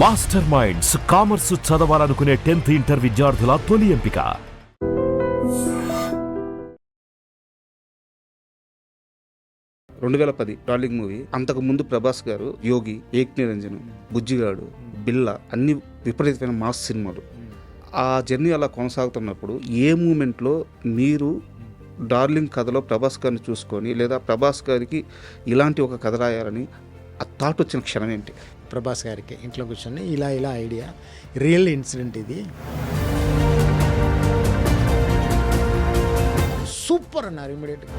Master minds commerce చదవాలనుకునే 10th inter విద్యార్థుల తొలి ఎంపిక. Darling movie. అంతకు ముందు ప్రభాస్ గారు యోగి, ఏక్ నిరంజన్, బుజ్జిగాడు, బిల్లా అన్ని విపరీతమైన మాస్ సినిమాలు. ఆ జర్నీ అలా కొనసాగుతున్నప్పుడు ఏ మూమెంట్లో మీరు డార్లింగ్ కథలో ప్రభాస్ గారిని చూసుకొని లేదా ప్రభాస్ గారికి ఇలాంటి ఒక కథ రాయాలని ఆ థాట్ వచ్చిన క్షణం ఏంటి? ప్రభాస్ గారికి ఇంట్లో కూర్చొని ఇలా ఐడియా, రియల్ ఇన్సిడెంట్ ఇది, సూపర్ అన్నారు ఇమీడియట్గా.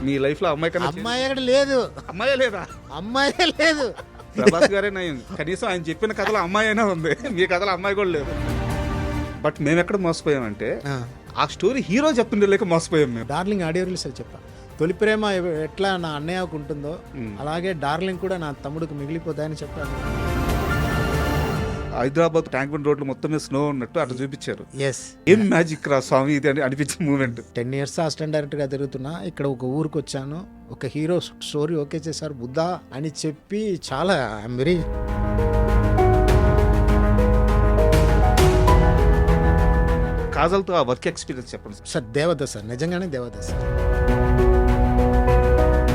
మీ లైఫ్లో అమ్మాయి కన్నా అమ్మాయి అక్కడ లేదు, అమ్మాయే లేదా? అమ్మాయే లేదు, ప్రభాస్ గారే నయం. కనీసం ఆయన చెప్పిన కథలో అమ్మాయి అయినా ఉంది, మీ కథలో అమ్మాయి కూడా లేదు. బట్ మేము ఎక్కడ మోసపోయామంటే ఆ స్టోరీ హీరో చెప్తుండే లేక మోసపోయాం మేము. డార్లింగ్ ఆడియో రిలీజ్ చెప్పా, తొలి ప్రేమ ఎట్లా నా అన్నయ్యకు ఉంటుందో అలాగే డార్లింగ్ కూడా నా తమ్ముడికి మిగిలిపోతాయని చెప్పాను. హైదరాబాద్ ట్యాంక్ బండ్ రోడ్లు మొత్తం మీద స్నో ఉన్నట్టు అట్లా చూపించారు. ఎస్, ఏం మ్యాజిక్ రా స్వామి ఇది అని అనిపించిన మూమెంట్. 10 years అసిస్టెంట్ డైరెక్టర్గా తిరుగుతున్నా, ఇక్కడ ఒక ఊరికి వచ్చాను, ఒక హీరో స్టోరీ ఓకే చేశారు బుద్ధా అని చెప్పి చాలా ఐఎమ్ వెరీ. కాజల్తో ఆ వర్క్ ఎక్స్పీరియన్స్ చెప్పండి సార్. దేవత సార్, నిజంగానే దేవత సార్.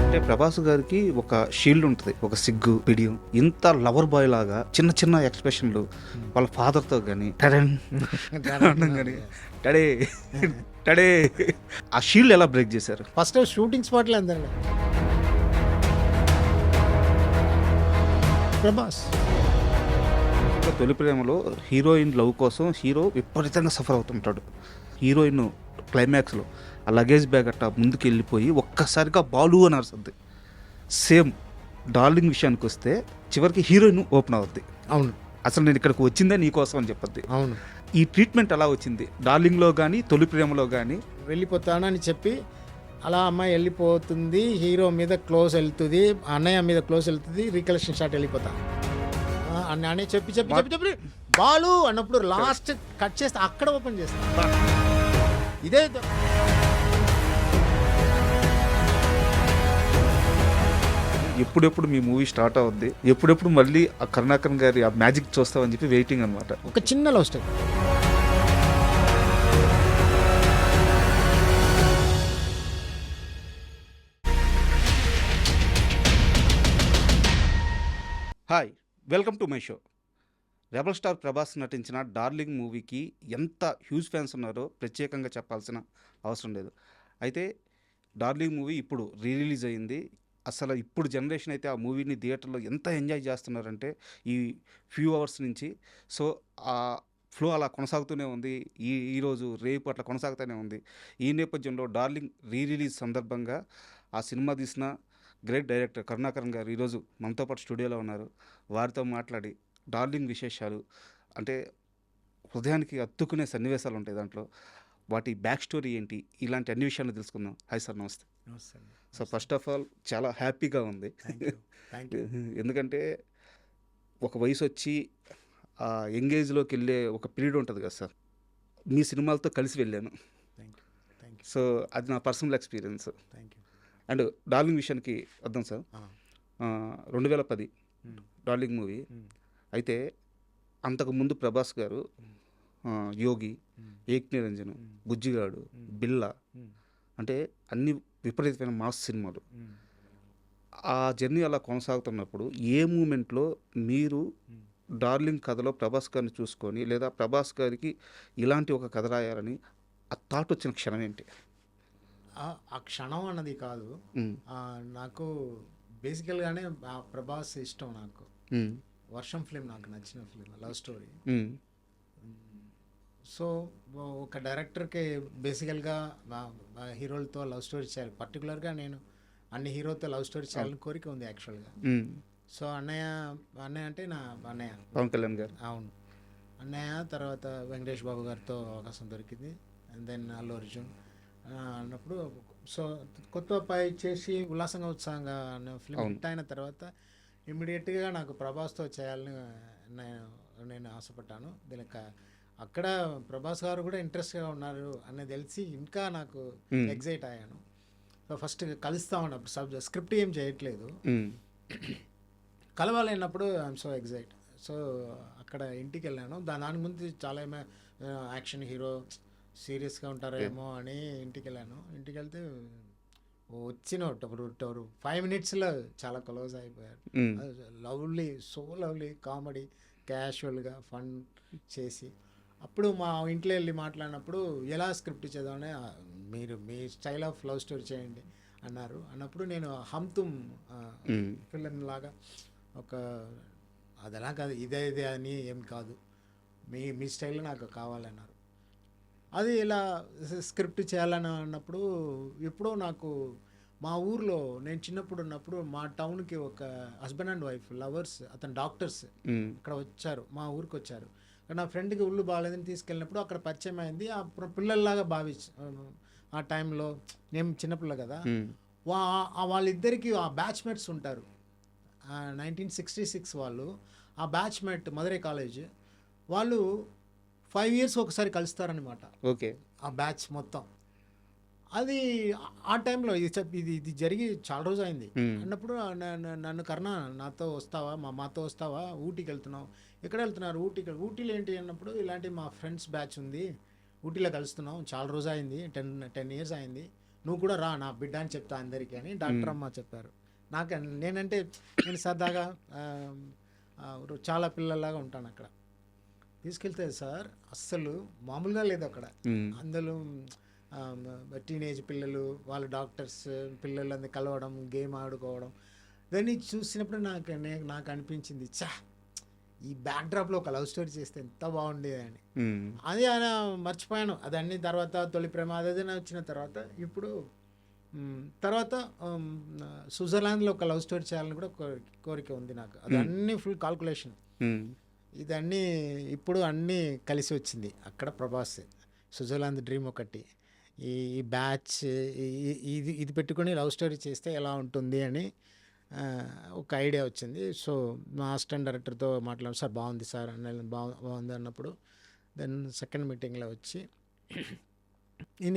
అంటే ప్రభాస్ గారికి ఒక షీల్డ్ ఉంటుంది, ఒక సిగ్గు పిడియం. ఇంత లవర్ బాయ్ లాగా చిన్న చిన్న ఎక్స్ప్రెషన్లు వాళ్ళ ఫాదర్తో కానీ టడే టడే ఆ షీల్డ్ ఎలా బ్రేక్ చేశారు? ఫస్ట్ షూటింగ్ స్పాట్లో అందండి ప్రభాస్. తొలి ప్రేమలో హీరోయిన్ లవ్ కోసం హీరో విపరీతంగా సఫర్ అవుతుంటాడు. హీరోయిన్ క్లైమాక్స్లో ఆ లగేజ్ బ్యాగ్ అట్ట ముందుకు వెళ్ళిపోయి ఒక్కసారిగా బాలు అని అరుస్తుంది. సేమ్ డార్లింగ్ విషయానికి వస్తే చివరికి హీరోయిన్ ఓపెన్ అవుద్ది. అవును, అసలు నేను ఇక్కడికి వచ్చిందే నీకోసం అని చెప్పద్ది. అవును. ఈ ట్రీట్మెంట్ ఎలా వచ్చింది డార్లింగ్లో కానీ తొలి ప్రేమలో కానీ? వెళ్ళిపోతానని చెప్పి అలా అమ్మాయి వెళ్ళిపోతుంది, హీరో మీద క్లోజ్ వెళ్తుంది, అన్నయ్య మీద క్లోజ్ వెళ్తుంది, రీకలెక్షన్ షాట్ వెళ్ళిపోతా అని చెప్పి చెప్పి చెప్పి చెప్పి బాలు అన్నప్పుడు లాస్ట్ కట్ చేస్తే అక్కడ ఓపెన్ చేస్తా. ఇదే ఎప్పుడెప్పుడు మీ మూవీ స్టార్ట్ అవుద్ది, ఎప్పుడెప్పుడు మళ్ళీ ఆ కరుణాకరన్ గారి ఆ మ్యాజిక్ చూస్తామని చెప్పి వెయిటింగ్ అనమాట. ఒక చిన్న love story. Hi, welcome to my show. Rebel star Prabhas నటించిన డార్లింగ్ మూవీకి ఎంత హ్యూజ్ ఫ్యాన్స్ ఉన్నారో ప్రత్యేకంగా చెప్పాల్సిన అవసరం లేదు. అయితే డార్లింగ్ మూవీ ఇప్పుడు రిలీజ్ అయింది. అసలు ఇప్పుడు జనరేషన్ అయితే ఆ మూవీని థియేటర్లో ఎంత ఎంజాయ్ చేస్తున్నారంటే ఈ ఫ్యూ అవర్స్ నుంచి. సో ఆ ఫ్లో అలా కొనసాగుతూనే ఉంది. ఈరోజు రేపు అట్లా కొనసాగుతూనే ఉంది. ఈ నేపథ్యంలో డార్లింగ్ రిలీజ్ సందర్భంగా ఆ సినిమా తీసిన గ్రేట్ డైరెక్టర్ కరుణాకరన్ గారు ఈరోజు మనతో పాటు స్టూడియోలో ఉన్నారు. వారితో మాట్లాడి డార్లింగ్ విశేషాలు, అంటే హృదయానికి అత్తుకునే సన్నివేశాలు ఉంటాయి దాంట్లో, వాటి బ్యాక్ స్టోరీ ఏంటి, ఇలాంటి అన్ని విషయాలు తెలుసుకుందాం. హాయ్ సార్, నమస్తే. సో ఫస్ట్ ఆఫ్ ఆల్ చాలా హ్యాపీగా ఉంది. ఎందుకంటే ఒక వయసు వచ్చి ఆ ఎంగేజ్లోకి వెళ్ళే ఒక పీరియడ్ ఉంటుంది కదా సార్, మీ సినిమాలతో కలిసి వెళ్ళాను. సో అది నా పర్సనల్ ఎక్స్పీరియన్స్. అండ్ డార్లింగ్ విషయానికి వద్దాం సార్. 2010 darling movie. అయితే అంతకు ముందు ప్రభాస్ గారు యోగి, ఏక్ నిరంజన్, బుజ్జిగాడు, బిల్లా అంటే అన్ని విపరీతమైన మాస్ సినిమాలు. ఆ జర్నీ అలా కొనసాగుతున్నప్పుడు ఏ మూమెంట్లో మీరు డార్లింగ్ కథలో ప్రభాస్ గారిని చూసుకొని లేదా ప్రభాస్ గారికి ఇలాంటి ఒక కథ రాయాలని ఆ థాట్ వచ్చిన క్షణం ఏంటి? ఆ క్షణం అన్నది కాదు, నాకు బేసికల్గానే ప్రభాస్ ఇష్టం. నాకు వర్షం ఫిలిం నాకు నచ్చిన ఫిలిం, లవ్ స్టోరీ. సో ఒక డైరెక్టర్కి బేసికల్గా హీరోలతో లవ్ స్టోరీ చేయాలి. పర్టికులర్గా నేను అన్ని హీరోతో లవ్ స్టోరీ చేయాలని కోరిక ఉంది యాక్చువల్గా. సో అన్నయ్య అంటే నా అన్నయ్య పవన్ కళ్యాణ్ గారు. అవును, అన్నయ్య తర్వాత వెంకటేష్ బాబు గారితో అవకాశం దొరికింది. అండ్ దెన్ అల్లు అర్జున్ అన్నప్పుడు సో కొత్త పై చేసి ఉల్లాసంగా ఉత్సాహంగా అనే ఫిలిం హిట్ అయిన తర్వాత ఇమ్మీడియట్గా నాకు ప్రభాస్తో చేయాలని నేను ఆశపడ్డాను. దీనికి అక్కడ ప్రభాస్ గారు కూడా ఇంట్రెస్ట్గా ఉన్నారు అనేది తెలిసి ఇంకా నాకు ఎగ్జైట్ అయ్యాను. సో ఫస్ట్ కలుస్తా ఉన్నప్పుడు స్క్రిప్ట్ ఏం చేయట్లేదు, కలవాలన్నప్పుడు ఐఎమ్ సో ఎగ్జైట్. సో అక్కడ ఇంటికి వెళ్ళాను. దాని ముందు చాలా యాక్షన్ హీరో సీరియస్గా ఉంటారేమో అని ఇంటికి వెళ్ళాను. ఇంటికి వెళ్తే వచ్చిన ఒక 5 మినిట్స్లో చాలా క్లోజ్ అయిపోయారు. లవ్లీ, సో లవ్లీ, కామెడీ, క్యాషువల్గా ఫన్ చేసి అప్పుడు మా ఇంట్లో వెళ్ళి మాట్లాడినప్పుడు ఎలా స్క్రిప్ట్ చేద్దామని మీరు మీ స్టైల్ ఆఫ్ లవ్ స్టోరీ చేయండి అన్నప్పుడు నేను హమ్ తుమ్ ఫిలిం లాగా ఒక అది ఎలా కాదు ఇదే అని ఏం కాదు, మీ స్టైల్లో నాకు కావాలన్నారు. అది ఇలా స్క్రిప్ట్ చేయాలని అన్నప్పుడు ఎప్పుడో నాకు మా ఊర్లో నేను చిన్నప్పుడు ఉన్నప్పుడు మా టౌన్కి ఒక హస్బెండ్ అండ్ వైఫ్ లవర్స్, అతను డాక్టర్స్ అక్కడ వచ్చారు, మా ఊరికి వచ్చారు. నా ఫ్రెండ్కి ఒళ్ళు బాగాలేదని తీసుకెళ్ళినప్పుడు అక్కడ పరిచయం అయింది. ఆ పిల్లల్లాగా ఆ టైంలో నేను చిన్నపిల్ల కదా, వాళ్ళిద్దరికి ఆ బ్యాచ్మేట్స్ ఉంటారు. 1966 వాళ్ళు ఆ బ్యాచ్మేట్ మధురై కాలేజ్ వాళ్ళు 5 years ఒకసారి కలుస్తారనమాట. ఓకే. ఆ బ్యాచ్ మొత్తం అది ఆ టైంలో ఇది జరిగి చాలా రోజు అయింది అన్నప్పుడు నన్ను కర్ణ నాతో వస్తావా, మాతో వస్తావా, ఊటీకి వెళ్తున్నావు, ఎక్కడ వెళ్తున్నారు, ఊటీలో ఏంటి అన్నప్పుడు ఇలాంటి మా ఫ్రెండ్స్ బ్యాచ్ ఉంది, ఊటీలో కలుస్తున్నాం, చాలా రోజు అయింది, 10 years అయింది, నువ్వు కూడా రా నా బిడ్డ అని చెప్తా అందరికీ అని డాక్టర్ అమ్మ చెప్పారు. నేను సరదాగా చాలా పిల్లల్లాగా ఉంటాను అక్కడ. తీసుకెళ్తే సార్ అస్సలు మామూలుగా లేదు అక్కడ. అందులో టీనేజ్ పిల్లలు, వాళ్ళ డాక్టర్స్ పిల్లలందరూ కలవడం, గేమ్ ఆడుకోవడం, దాన్ని చూసినప్పుడు నాకు అనిపించింది ఈ బ్యాక్డ్రాప్లో ఒక లవ్ స్టోరీ చేస్తే ఎంత బాగుండేది అని. అది ఆయన మర్చిపోయాను. అదన్నీ తర్వాత తొలి ప్రేమ అదేదైనా వచ్చిన తర్వాత ఇప్పుడు తర్వాత స్విట్జర్లాండ్లో ఒక లవ్ స్టోరీ చేయాలని కూడా కోరిక ఉంది నాకు. అది అన్నీ ఫుల్ కాల్కులేషన్. ఇదన్నీ ఇప్పుడు అన్నీ కలిసి వచ్చింది. అక్కడ ప్రభాస్ స్విట్జర్లాండ్ డ్రీమ్ ఒకటి, ఈ బ్యాచ్ ఇది పెట్టుకొని లవ్ స్టోరీ చేస్తే ఎలా ఉంటుంది అని ఒక ఐడియా వచ్చింది. సో మా అసిస్టెంట్ డైరెక్టర్తో మాట్లాడాను, సార్ బాగుంది సార్ బాగుంది అన్నప్పుడు దెన్ సెకండ్ మీటింగ్లో వచ్చి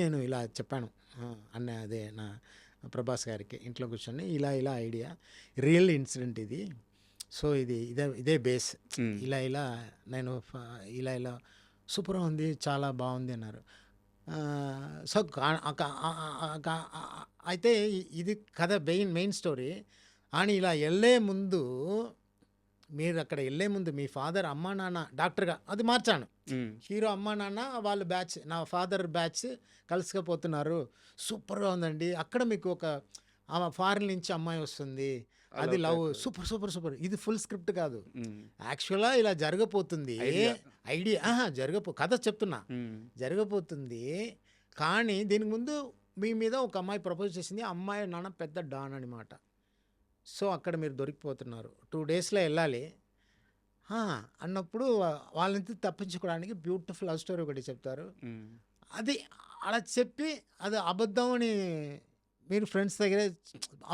నేను ఇలా చెప్పాను అదే నా ప్రభాస్ గారికి ఇంట్లో కూర్చొని ఇలా ఐడియా రియల్ ఇన్సిడెంట్ ఇది, సో ఇదే బేస్, ఇలా నేను ఇలా సూపర్ ఉంది, చాలా బాగుంది అన్నారు. సో అయితే ఇది కథ మెయిన్ స్టోరీ. అని ఇలా వెళ్ళే ముందు మీరు అక్కడ వెళ్ళే ముందు మీ ఫాదర్ అమ్మా నాన్న డాక్టర్గా అది మార్చాను. హీరో అమ్మా నాన్న వాళ్ళ బ్యాచ్, నా ఫాదర్ బ్యాచ్ కలుసుకపోతున్నారు, సూపర్గా ఉందండి. అక్కడ మీకు ఒక ఫారిన్ నుంచి అమ్మాయి వస్తుంది, అది లవ్, సూపర్. ఇది ఫుల్ స్క్రిప్ట్ కాదు, యాక్చువల్గా ఇలా జరగపోతుంది, ఐడియా కథ చెప్తున్నా, జరగపోతుంది. కానీ దీనికి ముందు మీ మీద ఒక అమ్మాయి ప్రపోజ్ చేసింది, అమ్మాయి నాన్న పెద్ద డాన్ అనమాట. సో అక్కడ మీరు దొరికిపోతున్నారు, 2 daysలో వెళ్ళాలి అన్నప్పుడు వాళ్ళని తప్పించుకోవడానికి బ్యూటిఫుల్ లవ్ స్టోరీ ఒకటి చెప్తారు. అది అలా చెప్పి అది అబద్ధం అని మీరు ఫ్రెండ్స్ దగ్గర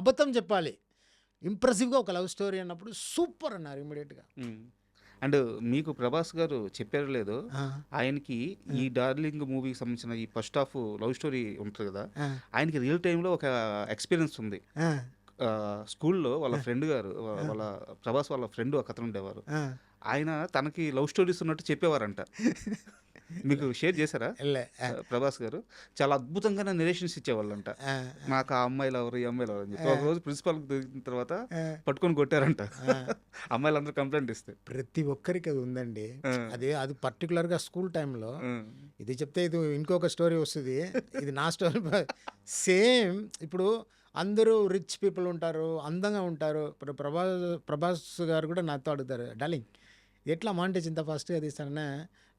అబద్ధం చెప్పాలి, ఇంప్రెసివ్గా ఒక లవ్ స్టోరీ అన్నప్పుడు సూపర్ అన్నారు ఇమీడియట్గా. అండ్ మీకు ప్రభాస్ గారు చెప్పారు లేదు, ఆయనకి ఈ డార్లింగ్ మూవీకి సంబంధించిన ఈ ఫస్ట్ హాఫ్ లవ్ స్టోరీ ఉంటుంది కదా, ఆయనకి రియల్ టైంలో ఒక ఎక్స్పీరియన్స్ ఉంది. స్కూల్లో వాళ్ళ ఫ్రెండ్ గారు, వాళ్ళ ప్రభాస్ వాళ్ళ ఫ్రెండ్ ఒక అతను ఉండేవారు, ఆయన తనకి లవ్ స్టోరీస్ ఉన్నట్టు చెప్పేవారంట. మీకు షేర్ చేశారా? ప్రభాస్ గారు చాలా అద్భుతంగా నెరేషన్స్ ఇచ్చేవాళ్ళంట, నాకు ఆ అమ్మాయిలు ఎవరు ఈ అమ్మాయిలు ఎవరు అని చెప్పి. ఒకరోజు ప్రిన్సిపాల్ దొరికిన తర్వాత పట్టుకొని కొట్టారంట అమ్మాయిలందరూ కంప్లైంట్ ఇస్తే. ప్రతి ఒక్కరికి అది ఉందండి, అది పర్టికులర్గా స్కూల్ టైంలో. ఇది చెప్తే ఇది ఇంకొక స్టోరీ వస్తుంది, ఇది నా స్టోరీ సేమ్. ఇప్పుడు అందరూ రిచ్ పీపుల్ ఉంటారు, అందంగా ఉంటారు. ప్రభాస్ గారు కూడా నాతో అడుగుతారు, డార్లింగ్ ఎట్లా మాంటేజ్ ఇంత ఫాస్ట్గా తీస్తానన్నా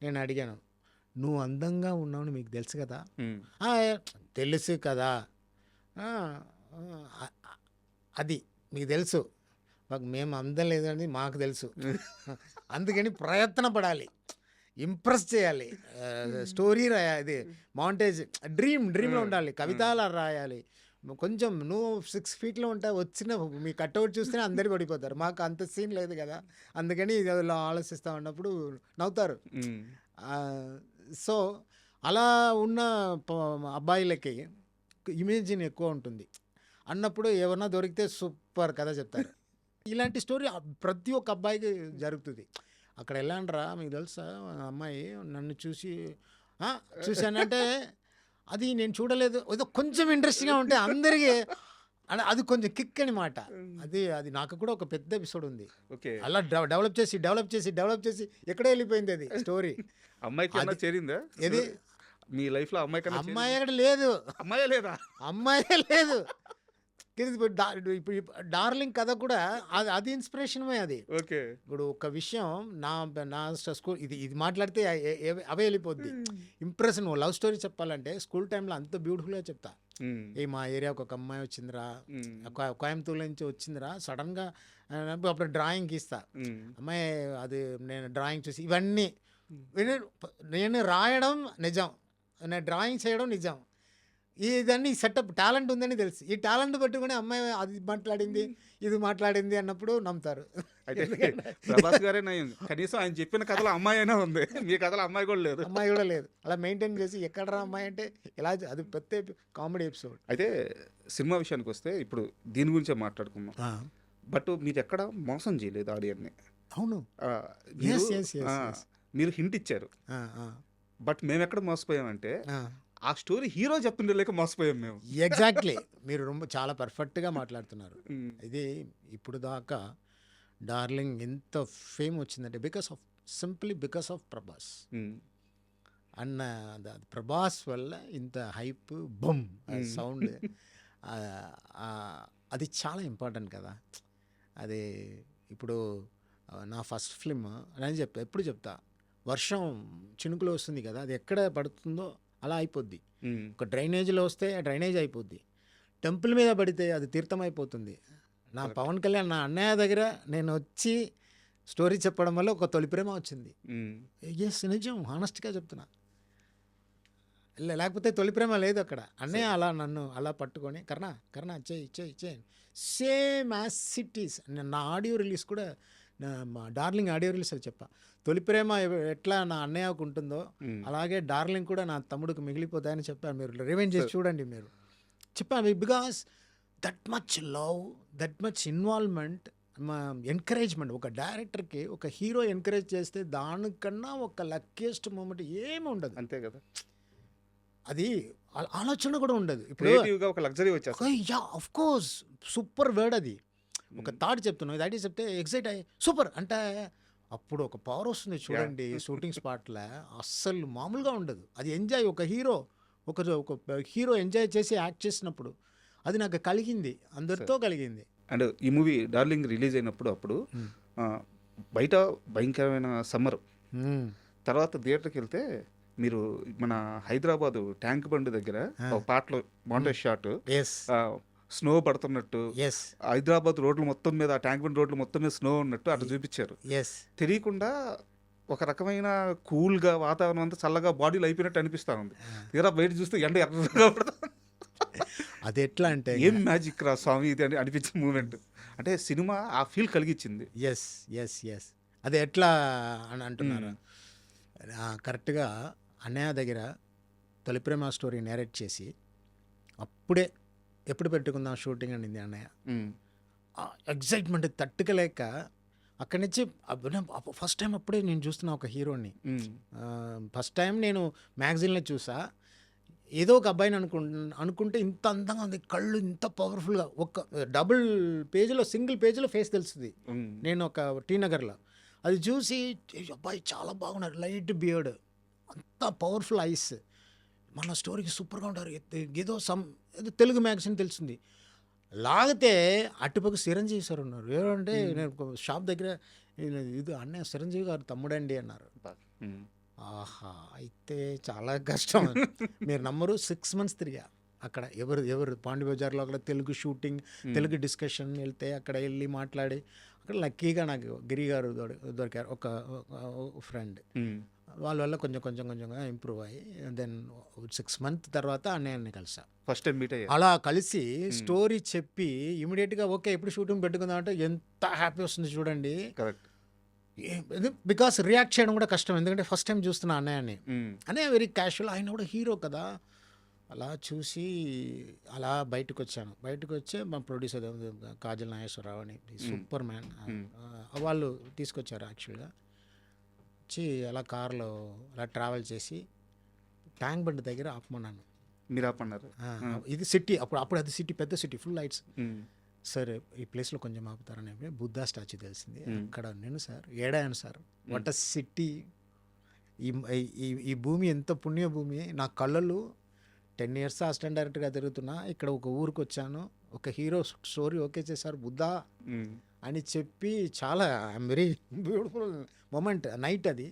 నేను అడిగాను, నువ్వు అందంగా ఉన్నావు మీకు తెలుసు కదా? తెలుసు కదా, అది మీకు తెలుసు, మేము అందం లేదని మాకు తెలుసు, అందుకని ప్రయత్న పడాలి, ఇంప్రెస్ చేయాలి, స్టోరీ రాయాలి, మాంటేజ్ డ్రీమ్లో ఉండాలి, కవితలా రాయాలి. కొంచెం నువ్వు 6 feetలో ఉంటావు, వచ్చిన మీ కట్అవుట్ చూస్తేనే అందరు పడిపోతారు, మాకు అంత సీన్ లేదు కదా, అందుకని ఇది ఆలోచిస్తా ఉన్నప్పుడు నవ్వుతారు. సో అలా ఉన్న అబ్బాయిలకి ఇమేజిన్ ఎక్కువ ఉంటుంది అన్నప్పుడు ఎవరన్నా దొరికితే సూపర్ కథ చెప్తారు. ఇలాంటి స్టోరీ ప్రతి ఒక్క అబ్బాయికి జరుగుతుంది. అక్కడ వెళ్ళానురా మీకు తెలుసా ఆ అమ్మాయి నన్ను చూసి "ఆ, చూశానంటే అది నేను చూడలేదు ఏదో కొంచెం ఇంట్రెస్టింగ్గా ఉంటే అందరికీ అది కొంచెం కిక్ అనమాట. అది నాకు కూడా ఒక పెద్ద ఎపిసోడ్ ఉంది. ఓకే. అలా డెవలప్ చేసి ఎక్కడో వెళ్ళిపోయింది అది స్టోరీ. అమ్మాయికి ఏమన్నా చేరిందా ఏది మీ లైఫ్లో? అమ్మాయి అక్కడ లేదు, అమ్మాయే లేదా? అమ్మాయే లేదు. ఇప్పుడు డార్లింగ్ కథ కూడా అది ఇన్స్పిరేషనే. అది ఓకే. ఇప్పుడు ఒక విషయం నా నా స్కూల్ ఇది మాట్లాడితే అవే వెళ్ళిపోద్ది. ఇంప్రెషన్ లవ్ స్టోరీ చెప్పాలంటే స్కూల్ టైంలో అంత బ్యూటిఫుల్గా చెప్తా. మా ఏరియాకి ఒక అమ్మాయి వచ్చిందిరా, కోయంబత్తూరు నుంచి వచ్చిందిరా సడన్గా. అప్పుడు డ్రాయింగ్ ఇస్తా, అమ్మాయి అది నేను డ్రాయింగ్ చూసి ఇవన్నీ నేను రాయడం నిజం, నేను డ్రాయింగ్ చేయడం నిజం, ఇదన్నీ సెటప్ టాలెంట్ ఉందని తెలుసు. ఈ టాలెంట్ పెట్టుకుని అమ్మాయి అది మాట్లాడింది ఇది మాట్లాడింది అన్నప్పుడు నమ్ముతారు. అయితే ప్రభాస్ గారే నయం, కనీసం ఆయన చెప్పిన కథలో అమ్మాయి అయినా ఉంది, మీ కథలో అమ్మాయి కూడా లేదు. అమ్మాయి కూడా లేదు. అలా మెయింటైన్ చేసి ఎక్కడరా అమ్మాయి అంటే ఇలా అది పెద్ద కామెడీ ఎపిసోడ్. అయితే సినిమా విషయానికి వస్తే ఇప్పుడు దీని గురించే మాట్లాడుకున్నాం. బట్ మీరు ఎక్కడ మోసం చేయలేదు ఆడియన్ని. అవును, మీరు హింట్ ఇచ్చారు. బట్ మేము ఎక్కడ మోసపోయామంటే ఆ స్టోరీ హీరో చెప్తుండే లేక మోసపోయాం మేము. ఎగ్జాక్ట్లీ, మీరు చాలా పర్ఫెక్ట్గా మాట్లాడుతున్నారు. ఇది ఇప్పుడు దాకా డార్లింగ్ ఎంత ఫేమ్ వచ్చిందంటే బికాస్ ఆఫ్ ప్రభాస్. అన్న ప్రభాస్ వల్ల ఇంత హైప్ బమ్ సౌండ్ అది చాలా ఇంపార్టెంట్ కదా. అది ఇప్పుడు నా ఫస్ట్ ఫిల్మ్ అని ఎప్పుడు చెప్తా, వర్షం చినుకులో వస్తుంది కదా, అది ఎక్కడ పడుతుందో అలా అయిపోద్ది. ఒక డ్రైనేజ్లో వస్తే ఆ డ్రైనేజ్ అయిపోద్ది, టెంపుల్ మీద పడితే అది తీర్థం అయిపోతుంది. నా పవన్ కళ్యాణ్ నా అన్నయ్య దగ్గర నేను వచ్చి స్టోరీ చెప్పడం వల్ల ఒక తొలి ప్రేమ వచ్చింది. ఎస్, నిజం, హానెస్ట్గా చెప్తున్నా. లేకపోతే తొలి ప్రేమ లేదు అక్కడ. అన్నయ్య అలా నన్ను అలా పట్టుకొని కర్ణ చేయి సేమ్ యాజ్ సిటీస్. నా ఆడియో రిలీజ్ కూడా మా డార్లింగ్ ఆడియో రిలీజ్ అది చెప్పా. తొలి ప్రేమ ఎట్లా నా అన్నయ్యకు ఉంటుందో అలాగే డార్లింగ్ కూడా నా తమ్ముడికి మిగిలిపోతాయని చెప్పాను. మీరు రివెంజ్ చేసి చూడండి. మీరు చెప్పాను because that much love, that much involvement, encouragement. ఒక డైరెక్టర్కి ఒక హీరో ఎంకరేజ్ చేస్తే దానికన్నా ఒక లక్కీయెస్ట్ మూమెంట్ ఏమి ఉండదు. అంతే కదా. అది ఆలోచన కూడా ఉండదు. ఇప్పుడు ఒక లగ్జరీ వచ్చేస్తుంది. Yeah, of course, super word అది. ఒక థాట్ చెప్తున్నాను, ఇది చెప్తే ఎగ్జైట్ అయ్యి సూపర్ అంటే అప్పుడు ఒక పవర్ వస్తుంది చూడండి. షూటింగ్ స్పాట్లో అస్సలు మామూలుగా ఉండదు. అది ఎంజాయ్, ఒక హీరో ఎంజాయ్ చేసి యాక్ట్ చేసినప్పుడు అది నాకు కలిగింది, అందరితో కలిగింది. అండ్ ఈ మూవీ డార్లింగ్ రిలీజ్ అయినప్పుడు అప్పుడు బయట భయంకరమైన సమ్మర్, తర్వాత థియేటర్కి వెళ్తే మీరు మన హైదరాబాదు ట్యాంక్ బండ్ దగ్గర ఒక పాటలో మౌంటైన్ షాట్, స్నో పడుతున్నట్టు, హైదరాబాద్ రోడ్లు మొత్తం మీద, ట్యాంక్ బండ్ రోడ్లు మొత్తం మీద స్నో ఉన్నట్టు అట్లా చూపించారు. తెలియకుండా ఒక రకమైన కూల్గా వాతావరణం అంతా చల్లగా బాడీలో అయిపోయినట్టు అనిపిస్తూ ఉంది. తీరా బయట చూస్తే ఎండ ఎర్రగా పడుతుంది. అది ఎట్లా అంటే ఏం మ్యాజిక్ రా స్వామి ఇది అని అనిపించిన మూమెంట్. అంటే సినిమా ఆ ఫీల్ కలిగించింది. ఎస్ అది ఎట్లా అని అంటున్నారు. కరెక్ట్గా అన్నయ్య దగ్గర తొలి ప్రేమ స్టోరీ నేరేట్ చేసి అప్పుడే ఎప్పుడు పెట్టుకుందాం షూటింగ్ అనింది అన్నయ్య. ఎగ్జైట్మెంట్ తట్టుకలేక అక్కడి నుంచి ఫస్ట్ టైం అప్పుడే నేను చూస్తున్నా ఒక హీరోని. ఫస్ట్ టైం నేను మ్యాగజైన్లో చూసా, ఏదో ఒక అబ్బాయిని అనుకుంటే ఇంత అందంగా ఉంది, కళ్ళు ఇంత పవర్ఫుల్గా, ఒక డబుల్ పేజీలో సింగిల్ పేజీలో ఫేస్ తెలుస్తుంది. నేను ఒక టీ నగర్లో అది చూసి అబ్బాయి చాలా బాగున్నారు, లైట్ బియర్డ్, అంత పవర్ఫుల్ ఐస్, మన స్టోరీకి సూపర్గా ఉంటారు, ఏదో తెలుగు మ్యాగజైన్ తెలిసింది. లాగితే అటుపక్క చిరంజీవి సార్ ఉన్నారు. ఏమంటే నేను షాప్ దగ్గర ఇది అన్నయ్య చిరంజీవి గారు తమ్ముడండి అన్నారు. ఆహా, అయితే చాలా కష్టం. మీరు నమ్మరు, 6 months తిరిగా అక్కడ. ఎవరు పాండి బజార్లో అక్కడ తెలుగు షూటింగ్, తెలుగు డిస్కషన్ వెళ్తే అక్కడ వెళ్ళి మాట్లాడి అక్కడ లక్కీగా నాకు గిరి గారు దొరికారు, ఒక ఫ్రెండ్. వాళ్ళ వల్ల కొంచెంగా ఇంప్రూవ్ అయ్యి దెన్ 6 months తర్వాత అన్నయ్యని కలిసా. ఫస్ట్ టైం మీట్ అయ్యా. అలా కలిసి స్టోరీ చెప్పి ఇమీడియట్గా ఓకే ఎప్పుడు షూటింగ్ పెట్టుకుందాం అంటే ఎంత హ్యాపీ వస్తుంది చూడండి. కరెక్ట్. బికాస్ రియాక్ట్ చేయడం కూడా కష్టం, ఎందుకంటే ఫస్ట్ టైం చూస్తున్నా అన్నయ్యని. అన్నయ్య వెరీ క్యాషువల్, ఆయన కూడా హీరో కదా. అలా చూసి అలా బయటకు వచ్చే మా ప్రొడ్యూసర్ కాజల్ నాగేశ్వరరావు అని సూపర్ మ్యాన్, వాళ్ళు తీసుకొచ్చారు యాక్చువల్గా. వచ్చి అలా కార్లో అలా ట్రావెల్ చేసి ట్యాంక్ బండ్ దగ్గర ఆపమన్నాను. మీరు ఆపన్నారు. ఇది సిటీ, అప్పుడు అది సిటీ, పెద్ద సిటీ, ఫుల్ లైట్స్. సార్ ఈ ప్లేస్లో కొంచెం ఆపుతారని బుద్ధా స్టాచ్యూ తెలిసింది. అక్కడ నేను సార్ ఏడాను సార్, వాట్ అ సిటీ. ఈ భూమి ఎంత పుణ్య భూమి. నా కళ్ళలు 10 years అసిస్టెంట్ డైరెక్టర్గా తిరుగుతున్నా, ఇక్కడ ఒక ఊరికి వచ్చాను, ఒక హీరో స్టోరీ ఓకే చేశారు బుద్ధా అని చెప్పి చాలా I'm very beautiful moment. Night అది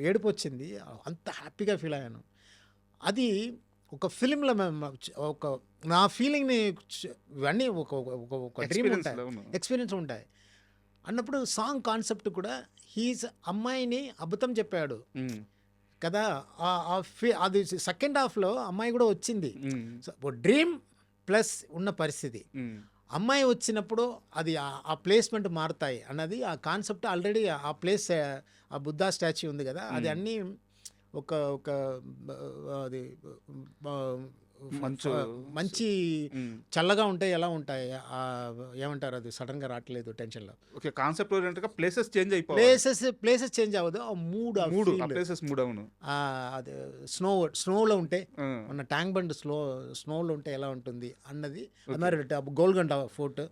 ఏడుపు వచ్చింది, అంత హ్యాపీగా ఫీల్ అయ్యాను. అది ఒక ఫిలింలో ఒక నా ఫీలింగ్ని ఇవన్నీ ఒక డ్రీమ్ ఉంటాయి, ఎక్స్పీరియన్స్ ఉంటాయి అన్నప్పుడు సాంగ్ కాన్సెప్ట్ కూడా హీజ్ అమ్మాయిని అబద్ధం చెప్పాడు కదా. అది సెకండ్ హాఫ్లో అమ్మాయి కూడా వచ్చింది. డ్రీమ్ ప్లస్ ఉన్న పరిస్థితి, అమ్మాయి వచ్చినప్పుడు అది ఆ ప్లేస్మెంట్ మారుతాయి అన్నది ఆ కాన్సెప్ట్. ఆల్రెడీ ఆ ప్లేస్, ఆ బుద్ధా స్టాచ్యూ ఉంది కదా, అది అన్నీ ఒక అది మంచి చల్లగా ఉంటాయి. ఎలా ఉంటాయి ఏమంటారు, అది సడన్ గా రావట్లేదు టెన్షన్లో. ఓకే, కాన్సెప్ట్ ఓరియంటెడ్గా ప్లేసెస్ చేంజ్ అయిపోయి ప్లేసెస్ చేంజ్ అవ్వదు, ఆ మూడ్ ప్లేసెస్ మూడ్. అవును, అది స్నోలో ఉంటే మన ట్యాంక్ బండ్ స్నోలో ఉంటే ఎలా ఉంటుంది అన్నది. మరి గోల్కొండ ఫోర్ట్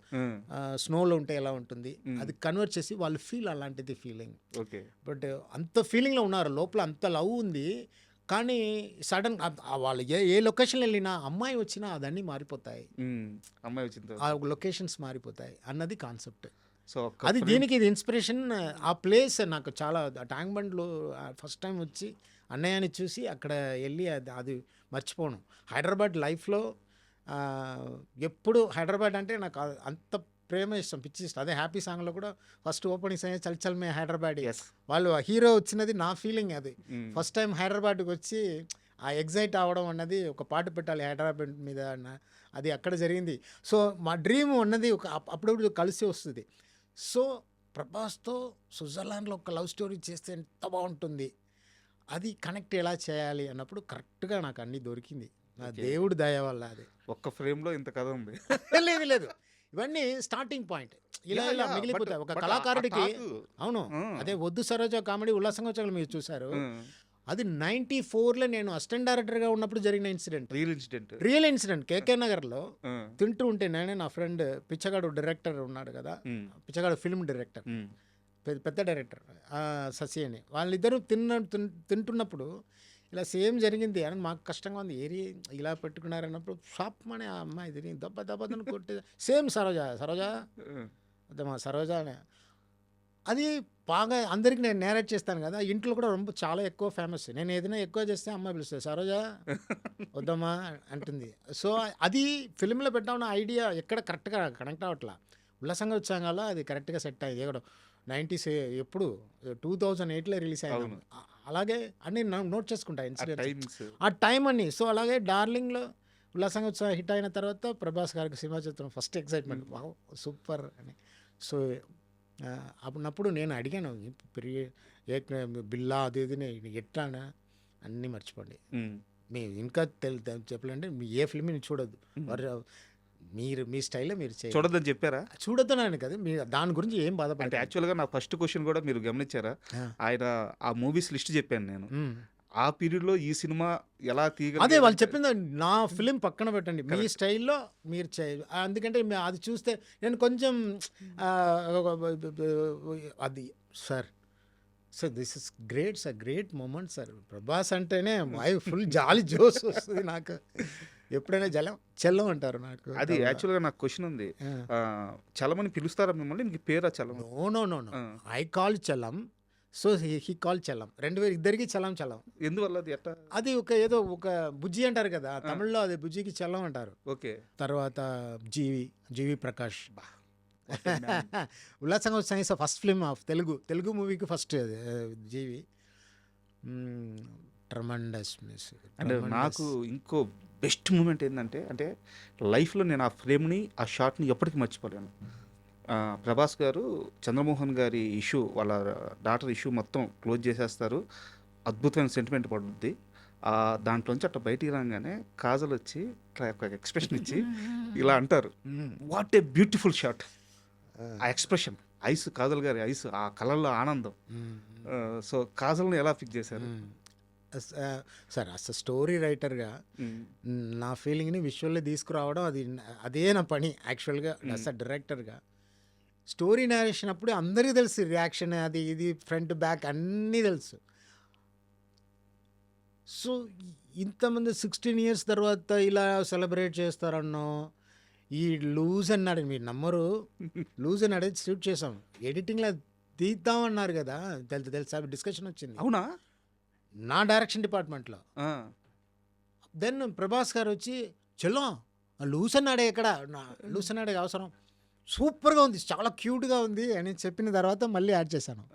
స్నోలో ఉంటే ఎలా ఉంటుంది అది కన్వర్ట్ చేసి వాళ్ళు ఫీల్, అలాంటిది ఫీలింగ్. ఓకే, బట్ అంత ఫీలింగ్లో ఉన్నారు, లోపల అంత లవ్ ఉంది. కానీ సడన్ వాళ్ళు ఏ లొకేషన్ వెళ్ళినా అమ్మాయి వచ్చినా అదన్నీ మారిపోతాయి, అమ్మాయి వచ్చింది ఆ లొకేషన్స్ మారిపోతాయి అన్నది కాన్సెప్ట్. సో అది దీనికి ఇది ఇన్స్పిరేషన్. ఆ ప్లేస్ నాకు చాలా, ట్యాంక్ బండ్లో ఫస్ట్ టైం వచ్చి అన్నయ్యని చూసి అక్కడ వెళ్ళి అది మర్చిపోను. హైదరాబాద్ లైఫ్లో ఎప్పుడు హైదరాబాద్ అంటే నాకు అంత ప్రేమ, ఇష్టం, పిచ్చి ఇష్టం. అదే హ్యాపీ సాంగ్లో కూడా ఫస్ట్ ఓపెనింగ్ సాంగ్ చల్ చల్ మే హైదరాబాద్. వాళ్ళు హీరో వచ్చినది నా ఫీలింగ్ అది. ఫస్ట్ టైం హైదరాబాద్కి వచ్చి ఆ ఎగ్జైట్ అవ్వడం అన్నది, ఒక పాట పెట్టాలి హైదరాబాద్ మీద అన్న, అది అక్కడ జరిగింది. సో మా డ్రీమ్ అన్నది ఒక అప్పుడప్పుడు కలిసి వస్తుంది. సో ప్రభాస్తో స్విట్జర్లాండ్లో ఒక లవ్ స్టోరీ చేస్తే ఎంత బాగుంటుంది, అది కనెక్ట్ ఎలా చేయాలి అన్నప్పుడు కరెక్ట్గా నాకు అన్నీ దొరికింది, నా దేవుడి దయ వల్ల. అది ఒక్క ఫ్రేమ్లో ఇంత కథ ఉంది. లేదు, ఇవన్నీ స్టార్టింగ్ పాయింట్, ఇలా మిగిలిపోతాయి ఒక కళాకారుడికి. అవును, అదే వద్దు సరోజ కామెడీ ఉల్లాసంగా వచ్చాక మీరు చూసారు. అది 94లో నేను అసిస్టెంట్ డైరెక్టర్గా ఉన్నప్పుడు జరిగిన ఇన్సిడెంట్, రియల్ ఇన్సిడెంట్. కేకే నగర్లో తింటూ ఉంటే నేనే, నా ఫ్రెండ్ పిచ్చగాడు డైరెక్టర్ ఉన్నాడు కదా, పిచ్చగాడు ఫిల్మ్ డైరెక్టర్, పెద్ద డైరెక్టర్ శశి అని, వాళ్ళిద్దరూ తింటున్నప్పుడు ఇలా సేమ్ జరిగింది అని మాకు కష్టంగా ఉంది. ఇలా పెట్టుకున్నారన్నప్పుడు షాప్ మనే ఆ అమ్మాయి తిరిగి దెబ్బని కొట్టే సేమ్ సరోజ అదమ్మా సరోజ అని. అది బాగా అందరికి నేను నేరేట్ చేస్తాను కదా, ఇంట్లో కూడా చాలా ఎక్కువ ఫేమస్. నేను ఏదైనా ఎక్కువ చేస్తే అమ్మాయి పిలుస్తుంది, సరోజ వద్దమ్మా అంటుంది. సో అది ఫిల్మ్లో పెట్టామన్న ఐడియా ఎక్కడ కరెక్ట్గా కనెక్ట్ అవ్వట్లా. ఉల్లాసంగా వచ్చాం కదా, అది కరెక్ట్గా సెట్ అయ్యింది. ఎక్కడ 90s ఎప్పుడు 2008లో రిలీజ్ అయ్యాను. అలాగే అన్నీ నోట్ చేసుకుంటా ఇన్సిడెంట్స్, ఆ టైం అన్ని. సో అలాగే డార్లింగ్లో ఉల్లాసంగా వచ్చా హిట్ అయిన తర్వాత ప్రభాస్ గారికి సినిమా చిత్రం ఫస్ట్ ఎక్సైట్మెంట్, వావ్ సూపర్ అని. సో అప్పుడప్పుడు నేను అడిగాను, బిల్లా అది ఇది ఎట్లానా, అన్నీ మర్చిపోండి. మీ ఇంకా చెప్పాలంటే మీ ఏ ఫిల్మ్ చూడొద్దు, మీరు మీ స్టైల్లో మీరు చూడొద్దని చెప్పారా? చూడొద్దునని కదా, మీరు దాని గురించి ఏం బాధపడండి. యాక్చువల్గా నా ఫస్ట్ క్వశ్చన్ కూడా మీరు గమనించారా, ఆయన ఆ మూవీస్ లిస్ట్ చెప్పాను నేను, ఆ పీరియడ్లో ఈ సినిమా ఎలా తీయగ, అదే వాళ్ళు చెప్పింది. నా ఫిలిం పక్కన పెట్టండి, మీ స్టైల్లో మీరు ఎందుకంటే అది చూస్తే నేను కొంచెం అది sir this is great sir, great moment sir. Prabhas అంటేనే ఫుల్ జాలి జోస్ వస్తుంది నాకు. ఎప్పుడైనా చల్లం అంటారు నాకు. అది యాక్చువల్గా నాకు క్వశ్చన్ ఉంది, చలమని పిలుస్తారా మిమ్మల్ని? మీకు పేరా Chalam? No I call Chalam, so he call Chalam. ఇద్దరికి చలం. ఎందువల్ల అది ఎట్లా? అది ఏదో ఒక బుజ్జి అంటారు కదా తమిళ్లో, అది బుజ్జికి చలం అంటారు. ఓకే. తర్వాత జీవి ప్రకాష్ ఉల్లాసంగా వచ్చాయి ఫస్ట్ ఫిల్మ్ ఆఫ్ తెలుగు మూవీకి ఫస్ట్ జీవి. Tremendous miss. అంటే నాకు ఇంకో బెస్ట్ మూమెంట్ ఏంటంటే, అంటే లైఫ్లో నేను ఆ ఫ్రేమ్ని, ఆ షాట్ని ఎప్పటికీ మర్చిపోలేను. ప్రభాస్ గారు చంద్రమోహన్ గారి ఇష్యూ, వాళ్ళ డాటర్ ఇష్యూ మొత్తం క్లోజ్ చేసేస్తారు, అద్భుతమైన సెంటిమెంట్ పడుద్ది. దాంట్లోంచి అట్లా బయటికి రాగానే కాజల్ వచ్చి ఒక ఎక్స్ప్రెషన్ ఇచ్చి ఇలా అంటారు, వాట్ ఏ బ్యూటిఫుల్ షాట్. ఆ ఎక్స్ప్రెషన్, ఐస్, కాజల్ గారి ఐస్, ఆ కలర్లో ఆనందం, సో కాజల్ని ఎలా పిక్ చేశారు? సార్ అసలు స్టోరీ రైటర్గా నా ఫీలింగ్ని విజువల్లీ తీసుకురావడం అదే నా పని యాక్చువల్గా. అసలు డైరెక్టర్గా స్టోరీ నేరేషన్ అప్పుడు అందరికీ తెలుసు రియాక్షన్ అది ఇది ఫ్రంట్ బ్యాక్ అన్నీ తెలుసు. సో ఇంతమంది 16 years తర్వాత ఇలా సెలబ్రేట్ చేస్తారన్నో ఈ లూజ్ అన్నాడు, మీరు నమ్మరు, లూజ్ అన్నాడు షూట్ చేసాం, ఎడిటింగ్లో తీద్దామన్నారు కదా, తెలుసా డిస్కషన్ వచ్చింది అవునా? నా డైరెక్షన్ డిపార్ట్మెంట్లో. దెన్ ప్రభాస్ గారు వచ్చి చెల్లో లూస్ అన్నాడే ఎక్కడ, లూస్ అన్నాడే అవసరం, సూపర్గా ఉంది, చాలా క్యూట్గా ఉంది అని చెప్పిన తర్వాత మళ్ళీ యాడ్ చేశాను.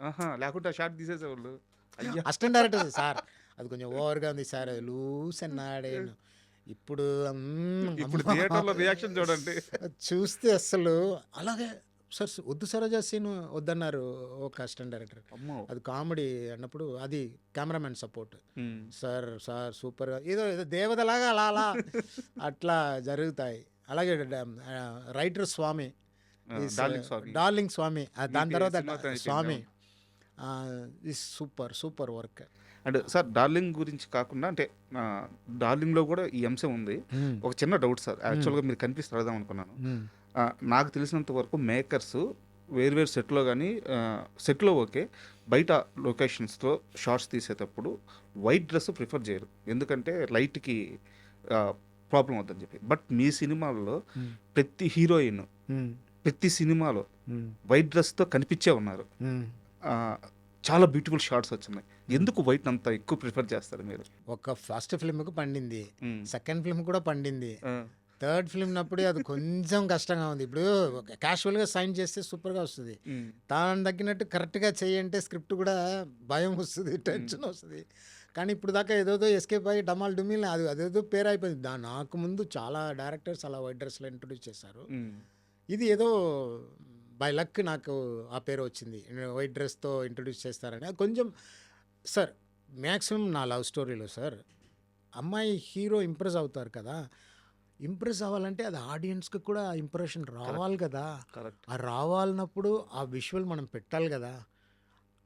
లేకుంటే షార్ట్ తీసేసేవాళ్ళు. అసిస్టెంట్ డైరెక్టర్ సార్ అది కొంచెం ఓవర్గా ఉంది సార్, లూస్ అన్నాడే. ఇప్పుడు ఇప్పుడు థియేటర్లో రియాక్షన్ చూడండి, చూస్తే అసలు అలాగే సార్ వద్దు సరోజా సీన్ వద్దన్నారు ఒక అసిస్టెంట్ డైరెక్టర్. అది కామెడీ అన్నప్పుడు అది కెమెరామెన్ సపోర్ట్, సార్ సార్ సూపర్గా ఏదో ఏదో దేవతలాగా అలా అలా అట్లా జరుగుతాయి. అలాగే రైటర్ స్వామి, డార్లింగ్ స్వామి, దాని తర్వాత Swamy, super super work. And sir darling గురించి కాకుండా అంటే డార్లింగ్లో కూడా ఈ అంశం ఉంది. ఒక చిన్న డౌట్ సార్, యాక్చువల్గా మీరు కనిపిస్తే అడదాం అనుకున్నాను. నాకు తెలిసినంత వరకు మేకర్స్ వేరు సెట్లో కానీ సెట్లో ఓకే, బయట లొకేషన్స్లో షార్ట్స్ తీసేటప్పుడు వైట్ డ్రెస్ ప్రిఫర్ చేయరు, ఎందుకంటే లైట్కి ప్రాబ్లం అవుతుందని చెప్పి. బట్ మీ సినిమాల్లో ప్రతి హీరోయిన్ ప్రతి సినిమాలో వైట్ డ్రెస్తో కనిపించే ఉన్నారు. చాలా బ్యూటిఫుల్ షార్ట్స్ వచ్చినాయి. ఎందుకు వైట్ అంత ఎక్కువ ప్రిఫర్ చేస్తారు మీరు? ఒక ఫస్ట్ ఫిల్మ్కి పండింది, సెకండ్ ఫిల్మ్ కూడా పండింది, థర్డ్ ఫిల్మ్ నప్పుడు అది కొంచెం కష్టంగా ఉంది. ఇప్పుడు క్యాషువల్గా సైన్ చేస్తే సూపర్గా వస్తుంది, దాని తగ్గినట్టు కరెక్ట్గా చేయంటే స్క్రిప్ట్ కూడా భయం వస్తుంది, టెన్షన్ వస్తుంది. కానీ ఇప్పుడు దాకా ఏదోదో ఎస్కేప్ అయ్యి డమాల్ డుమిల్ అదేదో పేరు అయిపోయింది. నాకు ముందు చాలా డైరెక్టర్స్ అలా వైట్ డ్రెస్లో ఇంట్రొడ్యూస్ చేశారు. ఇది ఏదో బై లక్ నాకు ఆ పేరు వచ్చింది, వైట్ డ్రెస్తో ఇంట్రొడ్యూస్ చేస్తారని. అది కొంచెం సార్ మ్యాక్సిమం నా లవ్ స్టోరీలో సార్ అమ్మాయి హీరో ఇంప్రెస్ అవుతారు కదా, ఇంప్రెస్ అవ్వాలంటే అది ఆడియన్స్కి కూడా ఇంప్రెషన్ రావాలి కదా. ఆ రావాలన్నప్పుడు ఆ విజువల్ మనం పెట్టాలి కదా,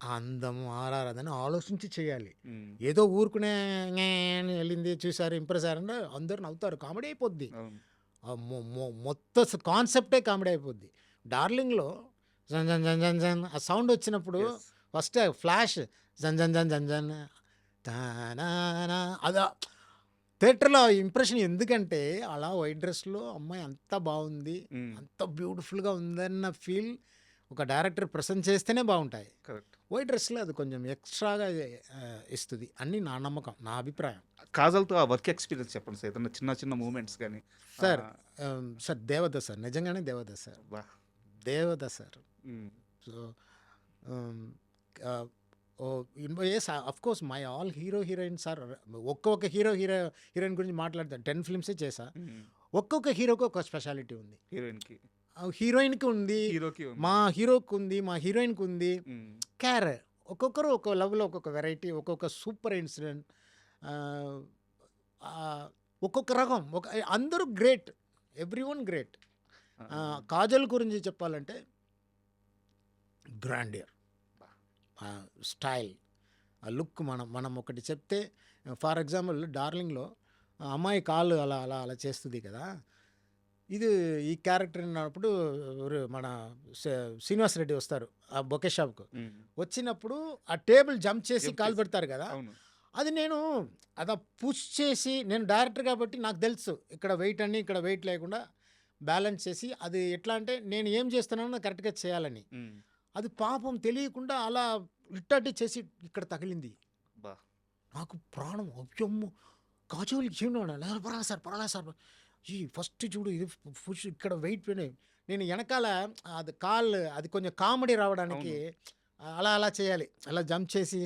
ఆ అందము ఆరారదని ఆలోచించి చేయాలి. ఏదో ఊరుకునే వెళ్ళింది చూసారు ఇంప్రెస్ అయ్యారంటే అందరు నవ్వుతారు, కామెడీ అయిపోద్ది. మొత్తం కాన్సెప్టే కామెడీ అయిపోద్ది. డార్లింగ్లో జన్ జన్ జన్ జన్ జన్ ఆ సౌండ్ వచ్చినప్పుడు ఫస్ట్ ఫ్లాష్ జన్ జన్ జన్ జన్ జన్ అదా థియేటర్లో ఇంప్రెషన్. ఎందుకంటే అలా వైట్ డ్రెస్లో అమ్మాయి అంత బాగుంది, అంత బ్యూటిఫుల్గా ఉందన్న ఫీల్ ఒక డైరెక్టర్ ప్రజెంట్ చేస్తేనే బాగుంటాయి. వైట్ డ్రెస్లో అది కొంచెం ఎక్స్ట్రాగా ఇస్తుంది అని నా నమ్మకం, నా అభిప్రాయం. కాజల్తో ఆ వర్క్ ఎక్స్పీరియన్స్ చెప్పండి సార్, ఏదన్నా చిన్న చిన్న మూమెంట్స్ కానీ. సార్ సార్ దేవత సార్, నిజంగానే దేవత సార్, దేవత sir. So yes of course my all hero heroines are, ఒక్కొక్క హీరోయిన్ గురించి మాట్లాడతాను, 10 films చేసా. ఒక్కొక్క హీరోకి ఒక స్పెషాలిటీ ఉంది. హీరోయిన్కి ఉంది, మా హీరోకి ఉంది, మా హీరోయిన్కి ఉంది. ఒక్కొక్కరు ఒక్కొక్క లవ్లో ఒక్కొక్క వెరైటీ, ఒక్కొక్క సూపర్ ఇన్సిడెంట్, ఒక్కొక్క రకం, అందరూ గ్రేట్, ఎవ్రీవన్ గ్రేట్. కాజల్ గురించి చెప్పాలంటే గ్రాండియర్, స్టైల్, ఆ లుక్. మనం ఒకటి చెప్తే ఫర్ ఎగ్జాంపుల్ డార్లింగ్లో అమ్మాయి కాళ్ళు అలా అలా అలా చేస్తుంది కదా, ఇది ఈ క్యారెక్టర్ అన్నప్పుడు మన శ్రీనివాస్ రెడ్డి వస్తారు ఆ బొకే షాప్కు, వచ్చినప్పుడు ఆ టేబుల్ జంప్ చేసి కాలు పెడతారు కదా, అది నేను అదా పుష్ చేసి, నేను డైరెక్టర్ కాబట్టి నాకు తెలుసు ఇక్కడ వెయిట్ అని ఇక్కడ వెయిట్ లేకుండా బ్యాలెన్స్ చేసి, అది ఎట్లా అంటే నేను ఏం చేస్తున్నానో కరెక్ట్గా చేయాలని, అది పాపం తెలియకుండా అలా ఇట్టటి చేసి ఇక్కడ తగిలింది. నాకు ప్రాణం, అయ్యమ్మ కాజోలికి చేయడం పర్వాలేదు సార్ ఈ ఫస్ట్ చూడు ఇది పుష్ ఇక్కడ వెయిట్ పోయినాయి, నేను వెనకాల అది కాళ్ళు అది కొంచెం కామెడీ రావడానికి అలా అలా చేయాలి, అలా జంప్ చేసి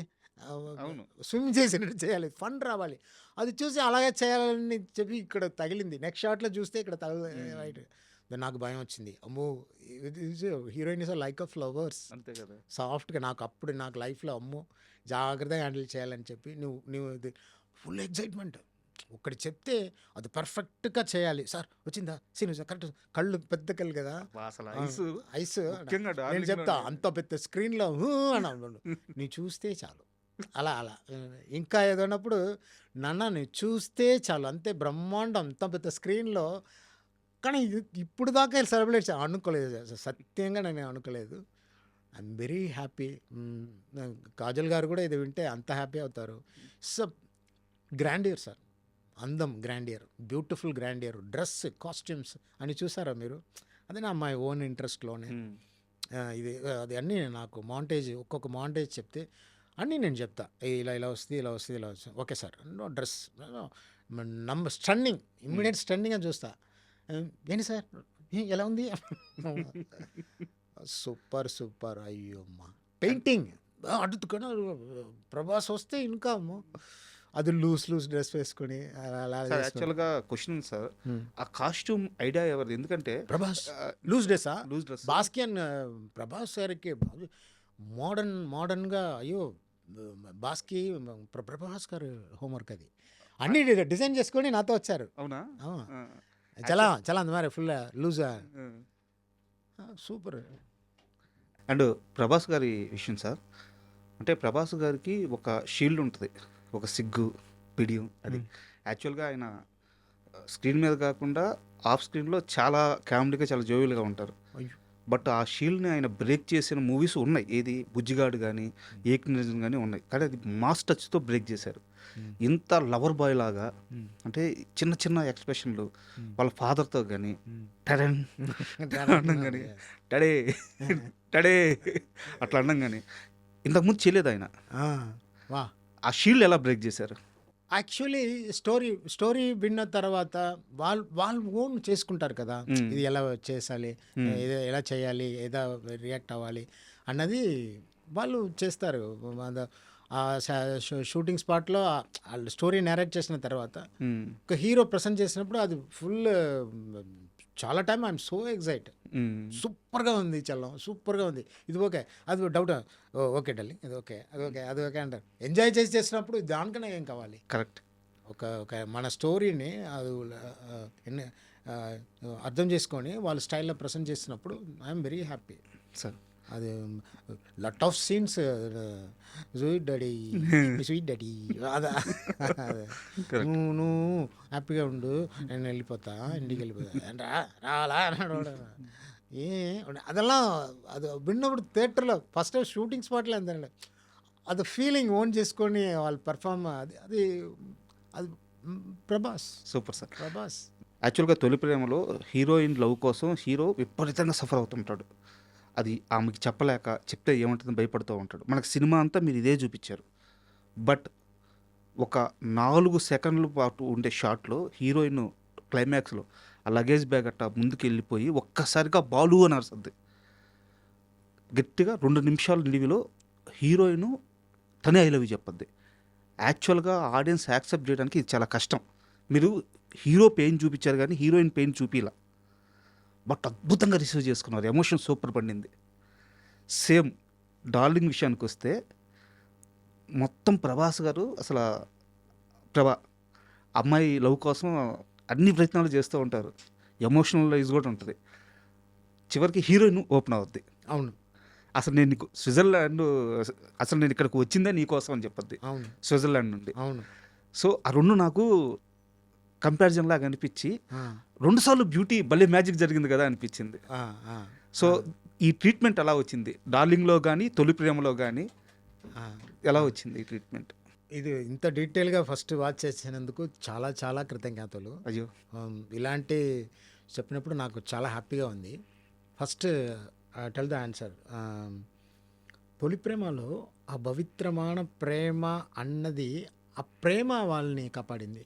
స్విమ్ చేసినట్టు చేయాలి, ఫన్ రావాలి, అది చూసి అలాగే చేయాలని చెప్పి ఇక్కడ తగిలింది. నెక్స్ట్ షాట్లో చూస్తే ఇక్కడ రైట్, నాకు భయం వచ్చింది, అమ్మో heroine is like of flowers, అంతే కదా సాఫ్ట్గా. నాకు అప్పుడు నాకు లైఫ్లో అమ్మో జాగ్రత్తగా హ్యాండిల్ చేయాలని చెప్పి నువ్వు ఇది ఫుల్ ఎగ్జైట్మెంట్, ఒకటి చెప్తే అది పర్ఫెక్ట్గా చేయాలి సార్. వచ్చిందా సీన్ కరెక్ట్, కళ్ళు పెద్ద కళ్ళు కదా, అసలు ఐస్ ముఖ్యంగా నేను డార్లింగ్ చెప్తా అంత పెద్ద స్క్రీన్లో అని అన్నాడు. నీ చూస్తే చాలు అలా అలా. ఇంకా ఏదన్నప్పుడు నాన్న నీ చూస్తే చాలు, అంతే బ్రహ్మాండం అంత పెద్ద స్క్రీన్లో. కానీ ఇప్పుడు దాకా సెలబ్రేట్ అనుకోలేదు, సత్యంగా నేను అనుకోలేదు. I'm very happy. కాజల్ గారు కూడా ఇది వింటే అంత హ్యాపీ అవుతారు. సో గ్రాండియర్ సార్, అందం grandeur, beautiful grandeur, dress costumes అని చూసారా మీరు? అదే నా మై ఓన్ ఇంట్రెస్ట్లోనే ఇది అది అన్నీ నాకు మాంటేజ్, ఒక్కొక్క మాంటేజ్ చెప్తే అన్నీ నేను చెప్తా, ఇలా ఇలా వస్తుంది ఇలా వస్తుంది ఇలా వస్తుంది. Okay sir, dress number stunning, immediate stunning అని చూస్తా. ఏంటి సార్ ఎలా ఉంది? Super super. అయ్యో అమ్మా పెయింటింగ్ అడుగుతున్నా. ప్రభాస్ వస్తే ఇంకా అది లూజ్ డ్రెస్ వేసుకొని అలా యాక్చువల్గా క్వశ్చన్ సార్, ఆ కాస్ట్యూమ్ ఐడియా ఎవరిది? ఎందుకంటే ప్రభాస్ లూజ్ డ్రెస్సా? లూజ్ డ్రెస్ బాస్కియన్ ప్రభాస్ గారికి మోడర్న్గా. అయ్యో బాస్కి ప్రభాస్ గారు హోంవర్క్ అది, అన్నీ డిజైన్ చేసుకొని నాతో వచ్చారు. అవునా? చాలా చాలా అంత full loose super. And Prabhas గారి విషయం సార్, అంటే ప్రభాస్ గారికి ఒక షీల్డ్ ఉంటుంది, ఒక సిగ్గు పిడియం. అది యాక్చువల్గా ఆయన స్క్రీన్ మీద కాకుండా ఆఫ్ స్క్రీన్లో చాలా కామెడీగా చాలా జోవియల్గా ఉంటారు. బట్ ఆ షీల్డ్ని ఆయన బ్రేక్ చేసిన మూవీస్ ఉన్నాయి. ఏది బుజ్జిగాడు కానీ ఏక్ నిజం కానీ ఉన్నాయి, కానీ అది మాస్ టచ్తో బ్రేక్ చేశారు. ఇంత లవర్ బాయ్ లాగా, అంటే చిన్న చిన్న ఎక్స్ప్రెషన్లు వాళ్ళ ఫాదర్తో కానీ టడన్ అనడం కానీ టడే టడే అట్లా అనడం కానీ ఇంతకుముందు చేయలేదు ఆయన. వా, ఆ షీల్డ్ ఎలా బ్రేక్ చేశారు? యాక్చువల్లీ స్టోరీ విన్న తర్వాత వాళ్ళు ఓన్ చేసుకుంటారు కదా, ఇది ఎలా చేసాలి, ఎలా చేయాలి, ఏదా రియాక్ట్ అవ్వాలి అన్నది వాళ్ళు చేస్తారు. షూటింగ్ స్పాట్లో స్టోరీ నేరేట్ చేసిన తర్వాత ఒక హీరో ప్రజెంట్ చేసినప్పుడు అది ఫుల్ చాలా టైం ఐఎమ్ సో ఎక్సైట్. సూపర్గా ఉంది చల్లం, సూపర్గా ఉంది, ఇది ఓకే, అది డౌట్, ఓకే డార్లింగ్, ఇది ఓకే, అది ఓకే, అది ఓకే అంటారు. ఎంజాయ్ చేసినప్పుడు దానికన్నా ఏం కావాలి? కరెక్ట్. ఒక మన స్టోరీని అది అర్థం చేసుకొని వాళ్ళ స్టైల్లో ప్రజెంట్ చేసినప్పుడు ఐఎమ్ వెరీ హ్యాపీ సార్. అది లట్ ఆఫ్ సీన్స్, స్వీట్ డాడీ అదే నువ్వు హ్యాపీగా ఉండు, నేను వెళ్ళిపోతా, ఇంటికి వెళ్ళిపోతా రాలా అన్నాడు. అదెல்லாம் అది విన్నప్పుడు థియేటర్లో ఫస్ట్ టైం షూటింగ్ స్పాట్లో అంతే, అది ఫీలింగ్ ఓన్ చేసుకొని వాళ్ళు పెర్ఫార్మ్, అది అది ప్రభాస్. Super sir. ప్రభాస్ యాక్చువల్గా తొలి ప్రేమలో హీరోయిన్ లవ్ కోసం హీరో విపరీతంగా సఫర్ అవుతుంటాడు. అది ఆమెకి చెప్పలేక, చెప్తే ఏమంటుందని భయపడుతూ ఉంటాడు. మనకు సినిమా అంతా మీరు ఇదే చూపించారు. బట్ ఒక 4 సెకండ్ల పాటు ఉండే షాట్లో హీరోయిన్ క్లైమాక్స్లో ఆ లగేజ్ బ్యాగ్ అట్టా ముందుకు వెళ్ళిపోయి ఒక్కసారిగా బాలు అని అరుస్తుంది గట్టిగా. 2 నిమిషాల నిడివిలో హీరోయిన్ తనే ఐ లవ్ యూ చెప్పద్ది. యాక్చువల్గా ఆడియన్స్ యాక్సెప్ట్ చేయడానికి ఇది చాలా కష్టం. మీరు హీరో పెయిన్ చూపించారు కానీ హీరోయిన్ పెయిన్ చూపిలా, బట్ అద్భుతంగా రిసీవ్ చేసుకున్నారు. ఎమోషన్ సూపర్ పడింది. సేమ్ డార్లింగ్ విషయానికి వస్తే మొత్తం ప్రభాస్ గారు అసలు అమ్మాయి లవ్ కోసం అన్ని ప్రయత్నాలు చేస్తూ ఉంటారు. ఎమోషనలైజ్ కూడా ఉంటుంది. చివరికి హీరోయిన్ ఓపెన్ అవుద్ది. అవును, అసలు నేను నీకు స్విట్జర్లాండ్, అసలు నేను ఇక్కడికి వచ్చిందే నీకోసం అని చెప్పద్ది, అవును, స్విట్జర్లాండ్ నుండి. అవును. సో ఆ రెండు నాకు కంపారిజన్ లాగా అనిపించి 2 సార్లు బ్యూటీ భలే మ్యాజిక్ జరిగింది కదా అనిపించింది. సో ఈ ట్రీట్మెంట్ ఎలా వచ్చింది డార్లింగ్లో కానీ తొలి ప్రేమలో కానీ, ఎలా వచ్చింది ఈ ట్రీట్మెంట్? ఇది ఇంత డీటెయిల్గా ఫస్ట్ వాచ్ చేసినందుకు చాలా చాలా కృతజ్ఞతలు. అయ్యో, ఇలాంటి చెప్పినప్పుడు నాకు చాలా హ్యాపీగా ఉంది. First tell the answer. తొలి ప్రేమలో ఆ పవిత్రమైన ప్రేమ అన్నది, ఆ ప్రేమ వాళ్ళని కాపాడింది.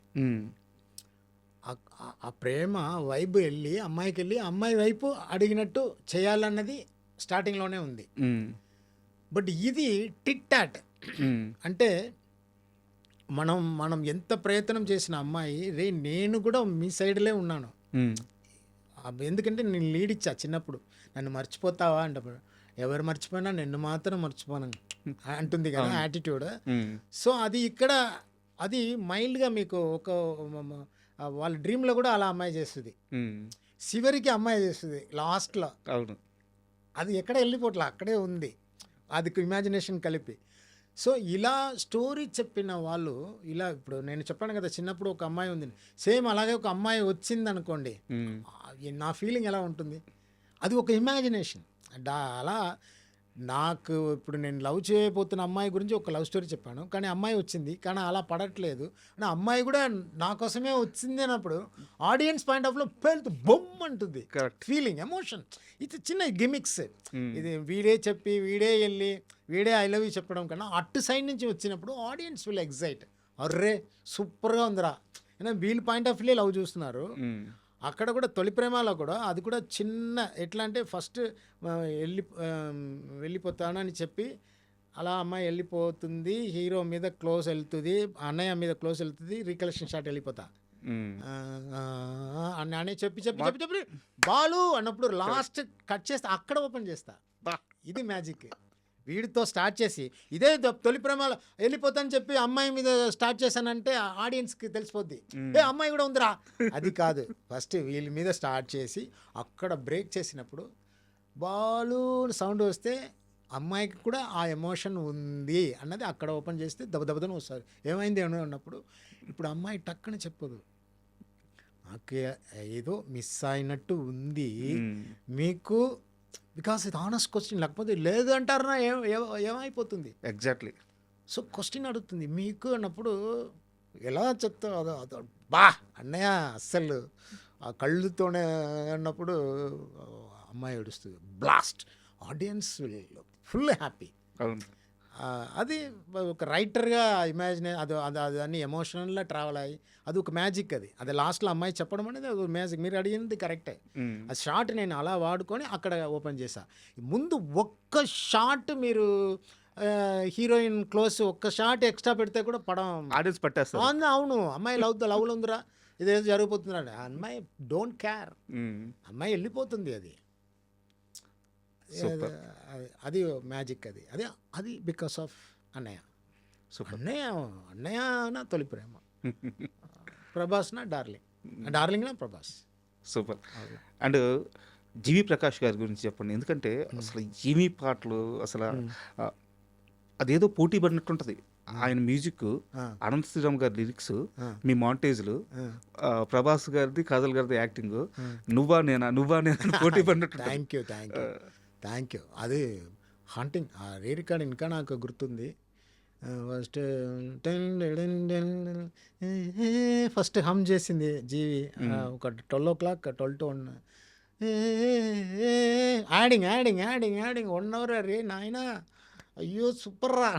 ఆ ప్రేమ వైపు వెళ్ళి అమ్మాయికి వెళ్ళి అమ్మాయి వైపు అడిగినట్టు చేయాలన్నది స్టార్టింగ్లోనే ఉంది. బట్ ఇది టిట్ టాట్ అంటే మనం ఎంత ప్రయత్నం చేసిన అమ్మాయి రే నేను కూడా మీ సైడ్లే ఉన్నాను, ఎందుకంటే నేను లీడ్ ఇచ్చా చిన్నప్పుడు, నన్ను మర్చిపోతావా అంటే ఎవరు మర్చిపోయినా నిన్ను మాత్రం మర్చిపోను అంటుంది కదా యాటిట్యూడ్. సో అది ఇక్కడ అది మైల్డ్గా మీకు ఒక వాళ్ళ డ్రీమ్లో కూడా అలా అమ్మాయి చేస్తుంది, చివరికి అమ్మాయి చేస్తుంది లాస్ట్లో. అవును. అది ఎక్కడ వెళ్ళిపోట్లా, అక్కడే ఉంది, అది ఇమాజినేషన్ కలిపి. సో ఇలా స్టోరీ చెప్పిన వాళ్ళు ఇలా, ఇప్పుడు నేను చెప్పాను కదా చిన్నప్పుడు ఒక అమ్మాయి ఉంది, సేమ్ అలాగే ఒక అమ్మాయి వచ్చింది అనుకోండి, నా ఫీలింగ్ ఎలా ఉంటుంది, అది ఒక ఇమాజినేషన్. అలా నాకు ఇప్పుడు నేను లవ్ చేయబోతున్న అమ్మాయి గురించి ఒక లవ్ స్టోరీ చెప్పాను, కానీ అమ్మాయి వచ్చింది, కానీ అలా పడట్లేదు, నా అమ్మాయి కూడా నా కోసమే వచ్చింది అన్నప్పుడు ఆడియన్స్ పాయింట్ ఆఫ్ లో పెళ్తూ బొమ్మ అంటుంది ఫీలింగ్, ఎమోషన్. ఇది చిన్న గిమిక్స్, ఇది వీడే చెప్పి వీడే వెళ్ళి వీడే ఐ లవ్ యూ చెప్పడం కన్నా అటు సైడ్ నుంచి వచ్చినప్పుడు ఆడియన్స్ విల్ ఎగ్జైట్, అర్రే సూపర్గా ఉందిరా, వీళ్ళ పాయింట్ ఆఫ్ వ్యూ లవ్ చూస్తున్నారు. అక్కడ కూడా తొలి ప్రేమలో కూడా అది కూడా చిన్న ఎట్లా అంటే ఫస్ట్ వెళ్ళిపోతానని చెప్పి అలా అమ్మాయి వెళ్ళిపోతుంది, హీరో మీద క్లోజ్ వెళ్తుంది, అన్నయ్య మీద క్లోజ్ వెళ్తుంది, రీకలెక్షన్ షాట్ వెళ్ళిపోతా అని చెప్పి చెప్పి చెప్పి చెప్పి బాలు అన్నప్పుడు లాస్ట్ కట్ చేస్తా, అక్కడ ఓపెన్ చేస్తా. ఇది మ్యాజిక్. వీడితో స్టార్ట్ చేసి ఇదే తొలి ప్రేమలో వెళ్ళిపోతానని చెప్పి అమ్మాయి మీద స్టార్ట్ చేశానంటే ఆడియన్స్కి తెలిసిపోద్ది, ఏ అమ్మాయి కూడా ఉందిరా. అది కాదు, ఫస్ట్ వీళ్ళ మీద స్టార్ట్ చేసి అక్కడ బ్రేక్ చేసినప్పుడు బాలు సౌండ్ వస్తే అమ్మాయికి కూడా ఆ ఎమోషన్ ఉంది అన్నది అక్కడ ఓపెన్ చేస్తే దెబ్బదెబ్బతను వస్తారు. ఏమైంది అని అన్నప్పుడు ఇప్పుడు అమ్మాయి టక్కుని చెప్పదు, నాకు ఏదో మిస్ అయినట్టు ఉంది మీకు, బికాస్ ఇది ఆనెస్ట్ క్వశ్చన్, లేకపోతే లేదు అంటారా ఏమైపోతుంది. ఎగ్జాక్ట్లీ. సో క్వశ్చన్ అడుగుతుంది మీకు అన్నప్పుడు ఎలా చెప్తావు, అదో బా అన్నయ్య అస్సలు ఆ కళ్ళుతోనే అన్నప్పుడు అమ్మాయి ఏడుస్తుంది, blast, audience will full happy. అది ఒక రైటర్గా ఇమాజినే అది అది అన్ని ఎమోషనల్గా ట్రావెల్ అయ్యి అది ఒక మ్యాజిక్. అది లాస్ట్లో అమ్మాయి చెప్పడం అనేది అది ఒక మ్యాజిక్. మీరు అడిగింది కరెక్టే, ఆ షాట్ నేను అలా వాడుకొని అక్కడ ఓపెన్ చేశా. ముందు ఒక్క షాట్ మీరు హీరోయిన్ క్లోజ్ ఒక్క షాట్ ఎక్స్ట్రా పెడితే కూడా పడం ఆడియన్స్ పట్టేస్తారు. అవును, అమ్మాయి లవ్లో ఉందిరా, ఇదేదో జరిగిపోతుందండి, అమ్మాయి డోంట్ కేర్, అమ్మాయి వెళ్ళిపోతుంది. అది మ్యాజిక్. అది బికాస్ ఆఫ్ అన్నయ్య. అన్నయ్య నా తొలి ప్రేమ, ప్రభాస్ నా డార్లింగ్ నా ప్రభాస్. సూపర్. అండ్ జీవి ప్రకాష్ గారి గురించి చెప్పండి, ఎందుకంటే అసలు ఏమీ పాటలు అసలు అదేదో పోటీ పడినట్టుంటది. ఆయన మ్యూజిక్, అనంత శ్రీరామ్ గారి లిరిక్స్, మీ మాంటేజ్లు, ప్రభాస్ గారిది కాజల్ గారిది యాక్టింగ్, నువ్వా నేనా పోటీ పడినట్టు. Thank you. అది హంటింగ్ ఆ రీ రికార్డ్ ఇంకా నాకు గుర్తుంది. ఫస్ట్ హమ్ చేసింది జీవి ఒక 12 o'clock 12 to 1 యాడింగ్ 1 hour. రే నాయన, అయ్యో సూపర్ రా.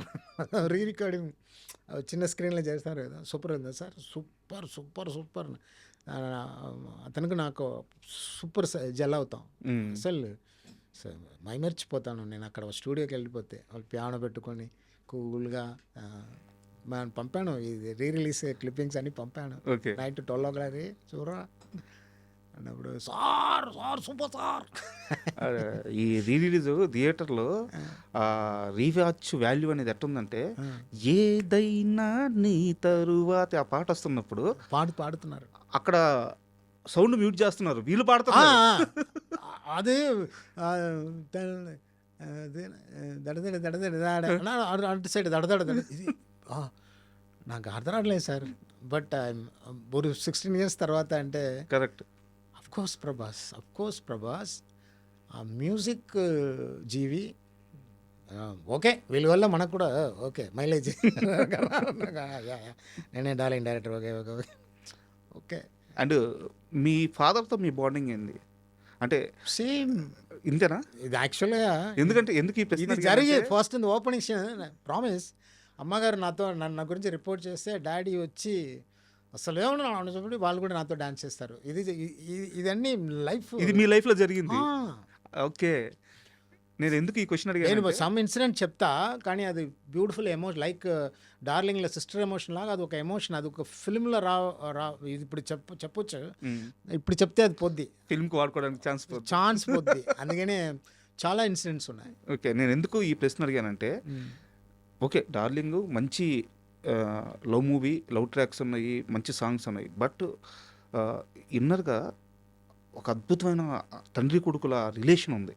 రీ రికార్డింగ్ చిన్న స్క్రీన్లో చేస్తారు కదా, సూపర్ ఉందా సార్, సూపర్. అతనికి నాకు సూపర్ జల్ అవుతాం అసలు. మైమర్చిపోతాను నేను అక్కడ స్టూడియోకి వెళ్ళిపోతే, వాళ్ళు పియానో పెట్టుకొని కూల్గా పంపాను, ఇది రీ రిలీజ్ క్లిప్పింగ్స్ అన్ని పంపాను. నైట్ 12 o'clock చూడరా అన్నప్పుడు సార్ సూపర్ సార్. ఈ రీ రిలీజ్ థియేటర్లో రీవాచ్ వాల్యూ అనేది ఎట్టుందంటే, ఏదైనా నీ తరువాత ఆ పాట వస్తున్నప్పుడు పాడుతున్నారు, అక్కడ సౌండ్ మ్యూట్ చేస్తున్నారు, వీళ్ళు పాడుతున్నారు. అది అటు సైడ్ దడదడ ఇది నాకు అర్థం రావట్లేదు సార్. బట్ ఒక 16 years తర్వాత అంటే కరెక్ట్. అఫ్ కోర్స్ ప్రభాస్ ఆ మ్యూజిక్ జీవి ఓకే, వీళ్ళ వల్ల మనకు కూడా ఓకే మైలేజ్. నేనే డార్లింగ్ డైరెక్టర్. ఓకే. అండ్ మీ ఫాదర్తో మీ బాండింగ్ ఏంది అంటే? సేమ్ ఇంతేనా? ఇది యాక్చువల్గా ఎందుకంటే ఇది జరిగే ఫస్ట్ ఓపెనింగ్ ప్రామిస్ అమ్మగారు నా గురించి రిపోర్ట్ చేస్తే డాడీ వచ్చి అసలు ఏమన్నా చెప్పి వాళ్ళు కూడా నాతో డాన్స్ చేస్తారు. ఇదన్నీ లైఫ్, ఇది మీ లైఫ్లో జరిగింది. ఓకే. నేను ఎందుకు ఈ క్వశ్చన్ అడిగాను, నేను సమ్ ఇన్సిడెంట్ చెప్తా, కానీ అది బ్యూటిఫుల్ ఎమోషన్, లైక్ డార్లింగ్లో సిస్టర్ ఎమోషన్ లాగా అది ఒక ఎమోషన్, అది ఒక ఫిల్మ్లో ఇది ఇప్పుడు చెప్పొచ్చు, ఇప్పుడు చెప్తే అది పొద్ది, ఫిల్మ్కి వాడుకోవడానికి ఛాన్స్ పొద్ది. అందుకనే చాలా ఇన్సిడెంట్స్ ఉన్నాయి. ఓకే. నేను ఎందుకు ఈ ప్రశ్న అడిగానంటే, ఓకే డార్లింగ్ మంచి లవ్ మూవీ, లవ్ ట్రాక్స్ ఉన్నాయి, మంచి సాంగ్స్ ఉన్నాయి. బట్ ఇన్నర్గా ఒక అద్భుతమైన తండ్రి కొడుకుల రిలేషన్ ఉంది.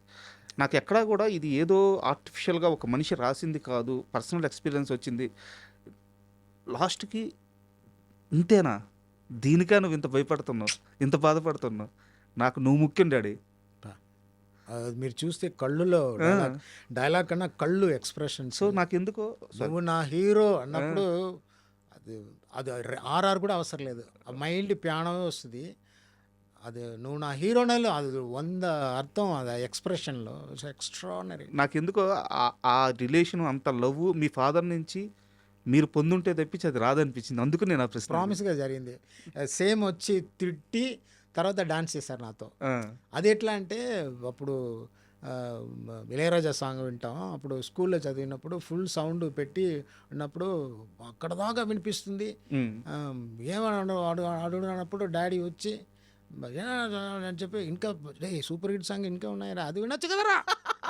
నాకు ఎక్కడా కూడా ఇది ఏదో ఆర్టిఫిషియల్గా ఒక మనిషి రాసింది కాదు, పర్సనల్ ఎక్స్పీరియన్స్ వచ్చింది. లాస్ట్కి ఇంతేనా, దీనికా నువ్వు ఇంత భయపడుతున్నావు, ఇంత బాధపడుతున్నావు, నాకు నువ్వు ముఖ్యం డాడీ. మీరు చూస్తే కళ్ళులో డైలాగ్ కన్నా కళ్ళు ఎక్స్ప్రెషన్స్. సో నాకు ఎందుకో నువ్వు నా హీరో అన్నప్పుడు అది అది ఆర్ఆర్ కూడా అవసరం లేదు, ఆ మైల్డ్ పియానో వస్తుంది. అది నువ్వు నా హీరోనలో అది 100 అర్థం అది ఎక్స్ప్రెషన్లో ఎక్స్ట్రానరీ. నాకెందుకో ఆ రిలేషన్ అంత లవ్ మీ ఫాదర్ నుంచి మీరు పొందుంటే తప్పించి అది రాదనిపించింది. అందుకు నేను ఆ ప్రశ్న. ప్రామిస్గా జరిగింది. సేమ్ వచ్చి తిట్టి తర్వాత డాన్స్ చేశారు నాతో. అది ఎట్లా అంటే అప్పుడు ఇళయరాజా సాంగ్ వింటాం, అప్పుడు స్కూల్లో చదివినప్పుడు ఫుల్ సౌండ్ పెట్టి ఉన్నప్పుడు అక్కడ దాకా వినిపిస్తుంది. ఏమన్నా అడుగునప్పుడు డాడీ వచ్చి అని చెప్పి ఇంకా సూపర్ హిట్ సాంగ్ ఇంకా ఉన్నాయరా, అది వినొచ్చు కదరా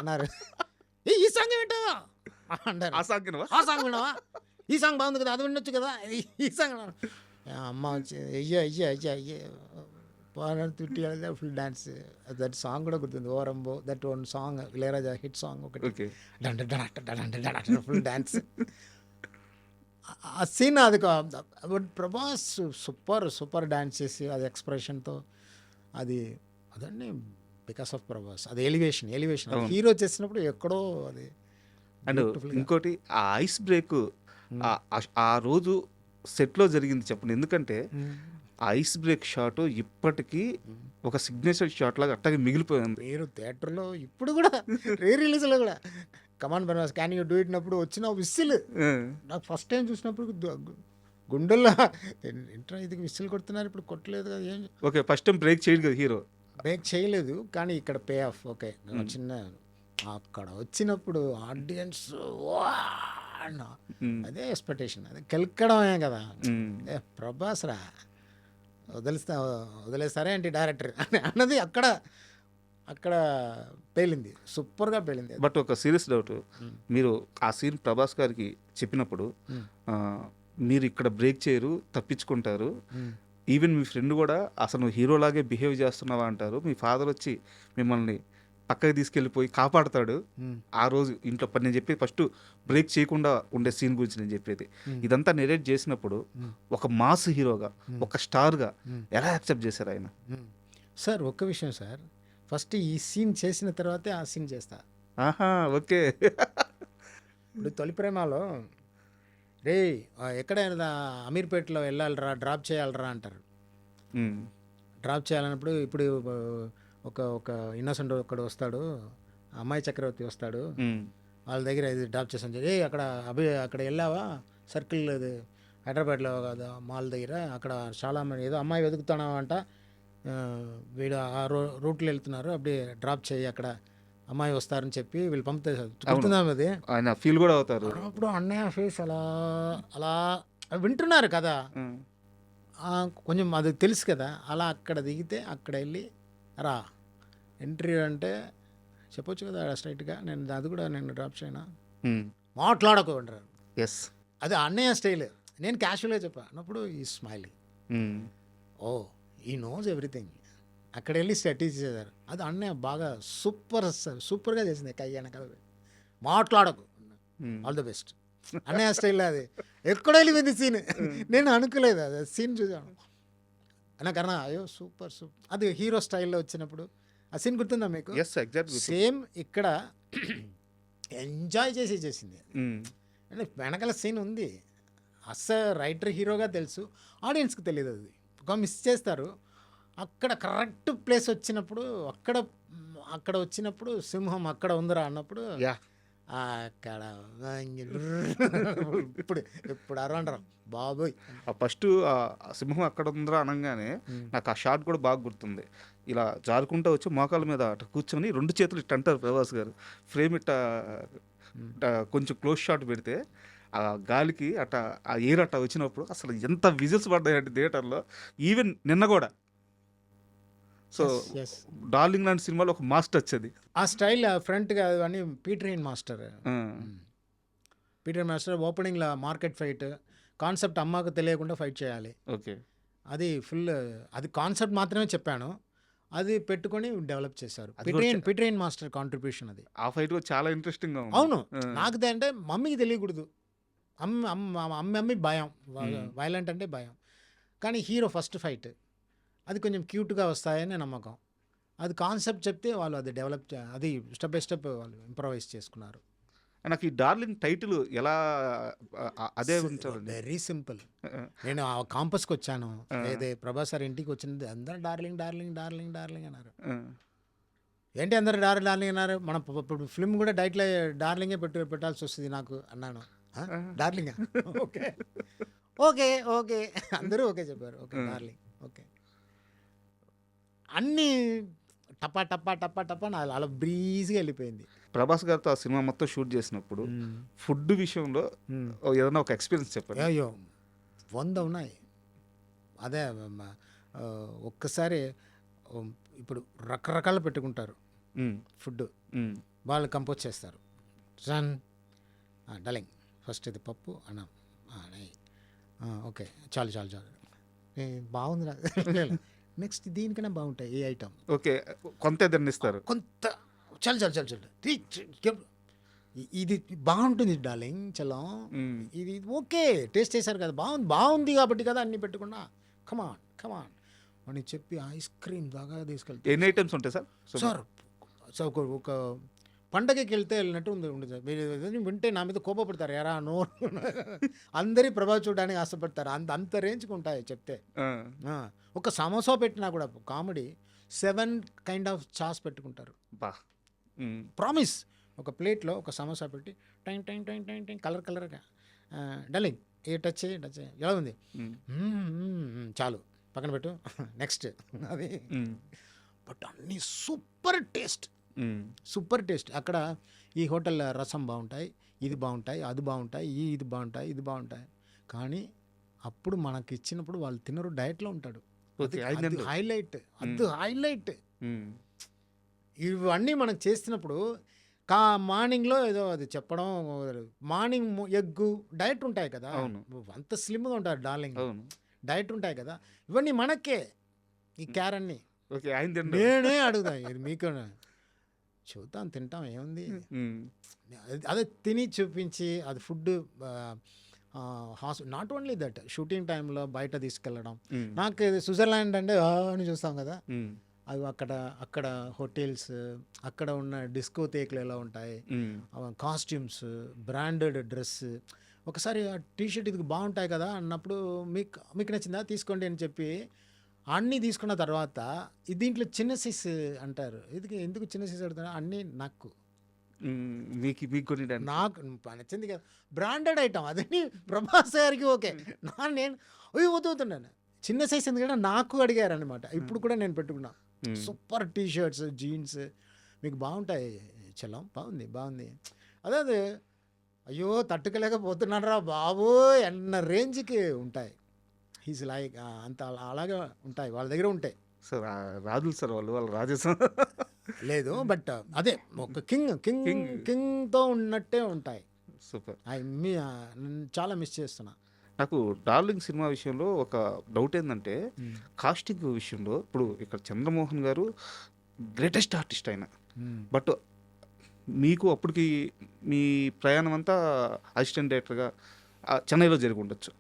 అన్నారు. ఈ సాంగ్ వింటావా అంటారు. ఆ సాంగ్ వినవా, ఈ సాంగ్ బాగుంది కదా, అది వినొచ్చు కదా, ఈ సాంగ్. అమ్మ వచ్చి అయ్యే తిట్టి ఫుల్ డాన్స్. దట్ సాంగ్ కూడా గుర్తుంది, ఓరంబో. That one song Ilaiyaraaja hit song ఒకటి, ఫుల్ డాన్స్. ఆ సీన్ అది ప్రభాస్ సూపర్ డాన్స్ చేసి అది ఎక్స్ప్రెషన్తో అది అదన్నీ బికాస్ ఆఫ్ ప్రభాస్. అది ఎలివేషన్ హీరో చేసినప్పుడు ఎక్కడో అది. అండ్ ఇంకోటి ఆ ఐస్ బ్రేక్ ఆ రోజు సెట్లో జరిగింది చెప్పండి. ఎందుకంటే ఆ ఐస్ బ్రేక్ షాట్ ఇప్పటికీ ఒక సిగ్నేచర్ షాట్ లాగా అట్టగా మిగిలిపోయింది. మీరు థియేటర్లో ఇప్పుడు కూడా రిలీజ్లో కూడా కమాన్ బర్మాస్ క్యాన్ యూ డూ ఇట్ నప్పుడు వచ్చిన విసిల్ నాకు ఫస్ట్ టైం చూసినప్పుడు గుండెల్లో ఇంట్రా ఇది విసిల్ కొడుతున్నారు, ఇప్పుడు కొట్టలేదు కదా. ఏం ఓకే, ఫస్ట్ టైం బ్రేక్ చేయడు కదా హీరో, బ్రేక్ చేయలేదు కానీ ఇక్కడ పే ఆఫ్. ఓకే, చిన్న అక్కడ వచ్చినప్పుడు ఆడియన్స్ అదే ఎక్స్పెక్టేషన్, అదే కెలకడమే కదా. ప్రభాస్ రా వదిలేస్తారే ఏంటి డైరెక్టర్ అన్నది అక్కడ పేలింది, సూపర్గా పేలింది. బట్ ఒక సీరియస్ డౌట్, మీరు ఆ సీన్ ప్రభాస్ గారికి చెప్పినప్పుడు మీరు ఇక్కడ బ్రేక్ చేయరు, తప్పించుకుంటారు, ఈవెన్ మీ ఫ్రెండ్ కూడా అసలు నువ్వు హీరోలాగే బిహేవ్ చేస్తున్నావా అంటారు. మీ ఫాదర్ వచ్చి మిమ్మల్ని పక్కకి తీసుకెళ్ళిపోయి కాపాడుతాడు. ఆ రోజు ఇంట్లో నేను చెప్పేది ఫస్ట్ బ్రేక్ చేయకుండా ఉండే సీన్ గురించి నేను చెప్పేది. ఇదంతా నెరేట్ చేసినప్పుడు ఒక మాస్ హీరోగా, ఒక స్టార్గా ఎలా యాక్సెప్ట్ చేశారు ఆయన? సార్ ఒక్క విషయం సార్, ఫస్ట్ ఈ సీన్ చేసిన తర్వాతే ఆ సీన్ చేస్తా. ఆహా, ఓకే. ఇప్పుడు తొలి ప్రేమలో రే ఎక్కడైనా అమీర్పేటలో వెళ్ళాలిరా, డ్రాప్ చేయాలరా అంటారు. డ్రాప్ చేయాలన్నప్పుడు ఇప్పుడు ఒక ఇన్నోసెంట్ ఒకడు వస్తాడు, అమ్మాయి చక్రవర్తి వస్తాడు, వాళ్ళ దగ్గర ఇది డ్రాప్ చేసాను. అక్కడ వెళ్ళావా సర్కిల్ అది హైదరాబాద్లో కదా మాల్ దగ్గర, అక్కడ చాలా మంది ఏదో అమ్మాయి వెతుకుతున్నావంట, వీడు ఆ రూట్లో వెళ్తున్నారు, అప్పుడే డ్రాప్ చేయి, అక్కడ అమ్మాయి వస్తారని చెప్పి వీళ్ళు పంపుతారు. అది ఆయన ఫీల్ కూడా అవుతారు. అప్పుడు అన్నయ్య ఫేస్ అలా వింటున్నారు కదా, కొంచెం అది తెలుసు కదా. అలా అక్కడ దిగితే అక్కడ వెళ్ళి రా ఎంట్రీ అంటే చెప్పొచ్చు కదా స్ట్రైట్గా, అది కూడా నేను డ్రాప్ చేయనా, మాట్లాడకు అంటారు. ఎస్, అది అన్నయ్య స్టైల్. నేను క్యాషువల్గా చెప్పా అన్నప్పుడు ఈ స్మైలింగ్, ఓ ఈ నోస్ ఎవ్రీథింగ్. అక్కడ వెళ్ళి స్ట్రాటజీ చేశారు. అది అన్నయ్య బాగా సూపర్గా చేసింది. కయ్యాన కదా మాట్లాడకు, ఆల్ ద బెస్ట్ అన్నయ్య స్టైల్. అది ఎక్కడ వెళ్ళిపోయింది సీన్, నేను అనుకోలేదు. అది సీన్ చూసాను అన్నకన్నా అయ్యో సూపర్. అది హీరో స్టైల్లో వచ్చినప్పుడు ఆ సీన్ గుర్తుందా మీకు? సేమ్ ఇక్కడ ఎంజాయ్ చేసింది. అంటే వెనకాల సీన్ ఉంది, రైటర్ హీరోగా తెలుసు, ఆడియన్స్కి తెలియదు. అది ఒక మిస్ చేస్తారు. అక్కడ కరెక్ట్ ప్లేస్ వచ్చినప్పుడు అక్కడ వచ్చినప్పుడు సింహం అక్కడ ఉందిరా అన్నప్పుడు అక్కడ ఇప్పుడు అరవండరా బాబోయ్. ఫస్ట్ సింహం అక్కడ ఉందిరా అనగానే నాకు ఆ షాట్ కూడా బాగా గుర్తుంది. ఇలా జారుకుంటూ వచ్చి మోకాల మీద అట్లా కూర్చొని 2 చేతులు ఇట్ట అంటారు ప్రభాస్ గారు. ఫ్రేమ్ ఇట్ట కొంచెం క్లోజ్ షాట్ పెడితే ఆ గాలికి అట్ట ఆ ఎయిర్ అట్ట వచ్చినప్పుడు అసలు ఎంత విజిల్స్ పడ్డాయంటే థియేటర్లో. ఈవెన్ నిన్న కూడా. సో డార్లింగ్ లాంటి సినిమాలో ఒక మాస్టర్ వచ్చేది ఆ స్టైల్ ఫ్రంట్గా అని పీటర్ మాస్టర్ ఓపెనింగ్లో మార్కెట్ ఫైట్ కాన్సెప్ట్ అమ్మకు తెలియకుండా ఫైట్ చేయాలి. ఓకే. అది ఫుల్, అది కాన్సెప్ట్ మాత్రమే చెప్పాను, అది పెట్టుకొని డెవలప్ చేశారు. అది కూడా పిట్రైన్ మాస్టర్ కాంట్రిబ్యూషన్ అది. ఆ ఫైట్ కూడా చాలా ఇంట్రెస్టింగ్గా ఉంది. అవును, ఆ. నాకు అంటే మమ్మీకి తెలియకూడదు. అమ్మ భయం, వైలెంట్ అంటే భయం. కానీ హీరో ఫస్ట్ ఫైట్ అది కొంచెం క్యూట్గా వస్తాయని నమ్మకం. అది కాన్సెప్ట్ చెప్తే వాళ్ళు అది డెవలప్ అది స్టెప్ బై స్టెప్ వాళ్ళు ఇంప్రవైజ్ చేసుకున్నారు. నాకు ఈ డార్లింగ్ టైటిల్ ఎలా అదే ఉంచాలండి. Very simple. నేను ఆ కాంపస్కి వచ్చాను, ఏదే ప్రభాస్ సార్ ఇంటికి వచ్చింది, అందరూ డార్లింగ్ డార్లింగ్ డార్లింగ్ డార్లింగ్ అన్నారు. ఏంటి అందరూ డార్లింగ్ అన్నారు? మన ఫిల్మ్ కూడా డైట్లో డార్లింగే పెట్టాల్సి వస్తుంది నాకు అన్నాను. డార్లింగా? ఓకే ఓకే ఓకే అందరూ ఓకే చెప్పారు. Okay darling okay. అన్నీ టపా టపా టపా టపా అలా బ్రీజ్గా వెళ్ళిపోయింది. ప్రభాస్ గారితో ఆ సినిమా మొత్తం షూట్ చేసినప్పుడు ఫుడ్ విషయంలో ఏదైనా ఒక ఎక్స్పీరియన్స్ చెప్పండి. అయ్యో 100 ఉన్నాయి. అదే ఒక్కసారి ఇప్పుడు రకరకాలు పెట్టుకుంటారు ఫుడ్, వాళ్ళు కంపోజ్ చేస్తారు. సన్ డలింగ్ ఫస్ట్ ఇది పప్పు అన్నం ఓకే చాలు చాలు చాలు బాగుంది, నెక్స్ట్ దీనికన్నా బాగుంటాయి ఏ ఐటమ్. ఓకే, కొంత ఏదైనా ఇస్తారు, కొంత చల్ చల్ చల్ చల్ ఇది బాగుంటుంది డార్లింగ్ చలం, ఇది ఓకే టేస్ట్ చేశారు కదా, బాగుంది కాబట్టి కదా అన్నీ పెట్టుకున్నా, కమాన్ కమాన్ అని చెప్పి ఐస్ క్రీమ్ దాకా తీసుకెళ్తే. ఎన్ని ఐటమ్స్ ఉంటాయి సార్? సార్ ఒక పండగకి వెళ్ళినట్టు ఉంది సార్. మీరు వింటే నా మీద కోపపడతారు, ఎరా నో అందరి ప్రభావం చూడడానికి ఆశపడతారు, అంత రేంజ్కి ఉంటాయి చెప్తే. ఒక సమోసా పెట్టినా కూడా కామెడీ 7 కైండ్ ఆఫ్ చాస్ పెట్టుకుంటారు. ప్రామిస్. ఒక ప్లేట్లో ఒక సమోసా పెట్టి time time time time time కలర్గా డలింగ్ ఏ టచ్ ఎలా ఉంది, చాలు పక్కన పెట్టు నెక్స్ట్ అది. బట్ అన్నీ సూపర్ టేస్ట్. అక్కడ ఈ హోటల్ రసం బాగుంటాయి, ఇది బాగుంటాయి, అది బాగుంటాయి, ఇది బాగుంటాయి, ఇది బాగుంటాయి. కానీ అప్పుడు మనకి ఇచ్చినప్పుడు వాళ్ళు తినరు, డయట్లో ఉంటాడు. హైలైట్, అది హైలైట్. ఇవన్నీ మనం చేస్తున్నప్పుడు మార్నింగ్లో ఏదో అది చెప్పడం, మార్నింగ్ ఎగ్గు డయట్ ఉంటాయి కదా, అంత స్లిమ్గా ఉంటారు డార్లింగ్, డయట్ ఉంటాయి కదా, ఇవన్నీ మనకే ఈ క్యార్ అన్నీ. నేనే అడుగుతా, ఇది మీకు చూద్దాం తింటాం ఏముంది, అదే తిని చూపించి అది food. Not only that, shooting టైంలో బయట తీసుకెళ్ళడం. నాకు స్విట్జర్లాండ్ అంటే అని చూస్తాం కదా, అవి అక్కడ హోటల్స్, అక్కడ ఉన్న డిస్కోథేక్లు ఎలా ఉంటాయి, కాస్ట్యూమ్స్, బ్రాండెడ్ డ్రెస్. ఒకసారి ఆ టీషర్ట్ ఇది బాగుంటాయి కదా అన్నప్పుడు మీకు నచ్చిందా తీసుకోండి అని చెప్పి అన్నీ తీసుకున్న తర్వాత దీంట్లో చిన్న సైజ్ అంటారు, ఎందుకు చిన్న సైజ్ అడుగుతారు, అన్నీ నాకు నచ్చింది కదా బ్రాండెడ్ ఐటమ్, అదని ప్రభాస్ గారికి ఓకే, నేను వదులుతున్నాను చిన్న సైజ్ ఎందుకంటే నాకు అడిగారు అనమాట. ఇప్పుడు కూడా నేను పెట్టుకున్నా సూపర్ టీషర్ట్స్, జీన్స్ మీకు బాగుంటాయి చలం, బాగుంది అదే అయ్యో తట్టుకోలేకపోతున్నాను రా బాబు అన్న రేంజ్కి ఉంటాయి. హీస్ లైక్ అంత అలాగే ఉంటాయి, వాళ్ళ దగ్గర ఉంటాయి సార్. రాజులు సార్ వాళ్ళు రాజేశం లేదు, బట్ అదే ఒక కింగ్తో ఉన్నట్టే ఉంటాయి. సూపర్. చాలా మిస్ చేస్తున్నా. నాకు డార్లింగ్ సినిమా విషయంలో ఒక డౌట్ ఏంటంటే కాస్టింగ్ విషయంలో, ఇప్పుడు ఇక్కడ చంద్రమోహన్ గారు గ్రేటెస్ట్ ఆర్టిస్ట్ ఆయన, బట్ మీకు అప్పటికి మీ ప్రయాణం అంతా అసిస్టెంట్ డైరెక్టర్గా చెన్నైలో జరిగి ఉండొచ్చు,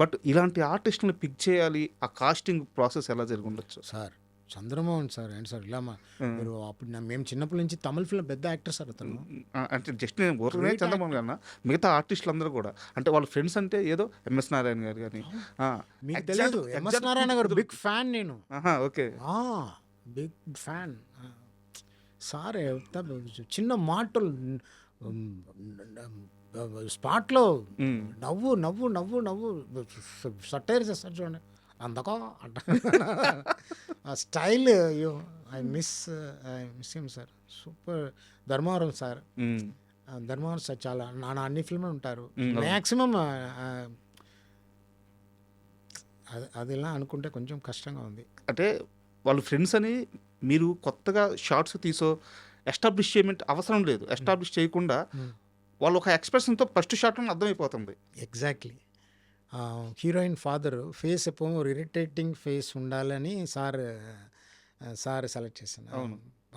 బట్ ఇలాంటి ఆర్టిస్ట్ని పిక్ చేయాలి, ఆ కాస్టింగ్ ప్రాసెస్ ఎలా జరిగి ఉండొచ్చు సార్? చంద్రమోహన్ సార్ ఏంటి సార్ ఇలా మీరు అప్పుడు మేము చిన్నప్పటి నుంచి తమిళ ఫిల్మ్ పెద్ద యాక్టర్ సార్ అతను. అంటే జస్ట్ నేను ఊరికే చంద్రమోహన్ గారు మిగతా ఆర్టిస్టులు అందరూ కూడా, అంటే వాళ్ళ ఫ్రెండ్స్ అంటే ఏదో ఎంఎస్ నారాయణ గారు కానీ. మీకు తెలియదు, ఎంఎస్ నారాయణ గారు బిగ్ ఫ్యాన్ నేను. Okay, big fan sir. చిన్న మాటలు స్పాట్లో నవ్వు నవ్వు నవ్వు నవ్వు సటైర్ చేస్తారు చూడండి, అందుకో అంట ఆ style. I miss him sir. Super. Dharmavaram sir చాలా అన్ని ఫిల్మ్లు ఉంటారు మ్యాక్సిమం. అది ఇలా అనుకుంటే కొంచెం కష్టంగా ఉంది. అంటే వాళ్ళు ఫ్రెండ్స్ అని మీరు కొత్తగా షార్ట్స్ తీసో ఎస్టాబ్లిష్ చేయమంటే అవసరం లేదు. ఎస్టాబ్లిష్ చేయకుండా వాళ్ళు ఒక ఎక్స్ప్రెషన్తో ఫస్ట్ షాట్ అర్థమైపోతుంది. ఎగ్జాక్ట్లీ. హీరోయిన్ ఫాదర్ ఫేస్ ఎప్పుడు ఇరిటేటింగ్ ఫేస్ ఉండాలని సార్ సెలెక్ట్ చేశాను. అవును.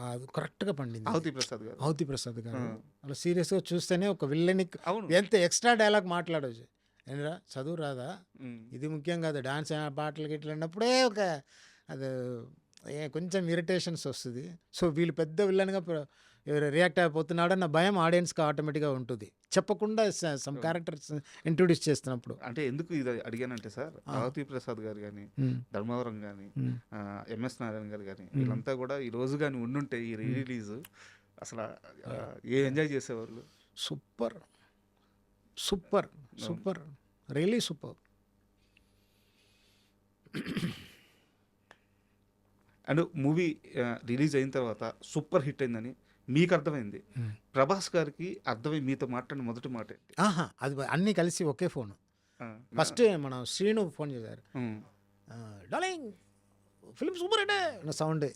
అది కరెక్ట్గా పండింది. ఆహుతి ప్రసాద్ గారు. ఆవుతి ప్రసాద్ గారు ఆ. అలా సీరియస్గా చూస్తేనే ఒక విల్లని అవును. ఎంత ఎక్స్ట్రా డైలాగ్ మాట్లాడవచ్చు. ఏంటరా చదువు రాదా, ఉమ్. ఇది ముఖ్యం కాదు, డాన్స్ పాటలు గిట్ల అన్నప్పుడే ఒక అది కొంచెం ఇరిటేషన్స్ వస్తుంది. సో వీళ్ళు పెద్ద విల్లన్గా రియాక్ట్ అయిపోతున్నాడు అన్న భయం ఆడియన్స్కి ఆటోమేటిక్గా ఉంటుంది, చెప్పకుండా సమ్ క్యారెక్టర్స్ ఇంట్రొడ్యూస్ చేస్తున్నప్పుడు. అంటే ఎందుకు ఇది అడిగానంటే సార్, ఆహుతి ప్రసాద్ గారు కానీ, ధర్మవరం కానీ, ఎంఎస్ నారాయణ గారు కానీ, వీళ్ళంతా కూడా ఈ రోజు కానీ ఉండుంటే ఈ రిలీజ్ అసలు ఏ ఎంజాయ్ చేసేవాళ్ళు. Super super super, really super. And movie release అయిన తర్వాత సూపర్ హిట్ అయిందని మీకు అర్థమైంది. ప్రభాస్ గారికి అర్థమై మీతో మాట్లాడిన మొదటి మాట ఏంటి? అది అన్నీ కలిసి ఒకే ఫోను. ఫస్ట్ మన శ్రీను ఫోన్ చేశారు, డార్లింగ్ ఫిలిం సూపర్ అంటే నా సౌండ్.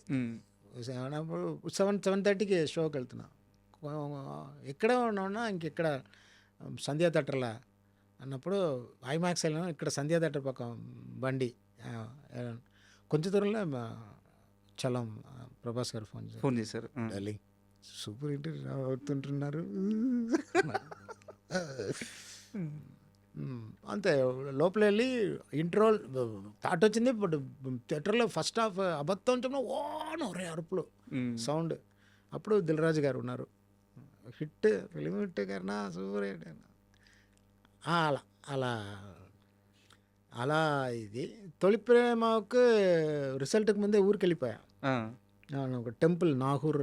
7:30కి షోకి వెళ్తున్నా, ఎక్కడ ఉన్నా ఇంకెక్కడ సంధ్యా థియేటర్లా అన్నప్పుడు ఐమాక్స్ వెళ్ళినా, ఇక్కడ సంధ్యా థియేటర్ పక్క బండి కొంచెం దూరంలో చలం ప్రభాస్ గారు ఫోన్ చేశారు, డార్లింగ్ సూపర్ హిట్ అవుతుంటున్నారు అంతే. లోపల వెళ్ళి ఇంట్రో థాట్ వచ్చింది, బట్ థియేటర్లో ఫస్ట్ హాఫ్ అబద్ధం చెప్పిన ఓను రే అరుపులు సౌండ్. అప్పుడు దిల్ రాజు గారు ఉన్నారు, హిట్ ఫిలిం హిట్ గారినా సూపర్ హిట్ అలా అలా అలా. ఇది తొలి ప్రేమకు రిజల్ట్కి ముందే ఊరికి వెళ్ళిపోయా. ఒక టెంపుల్ నాగూర్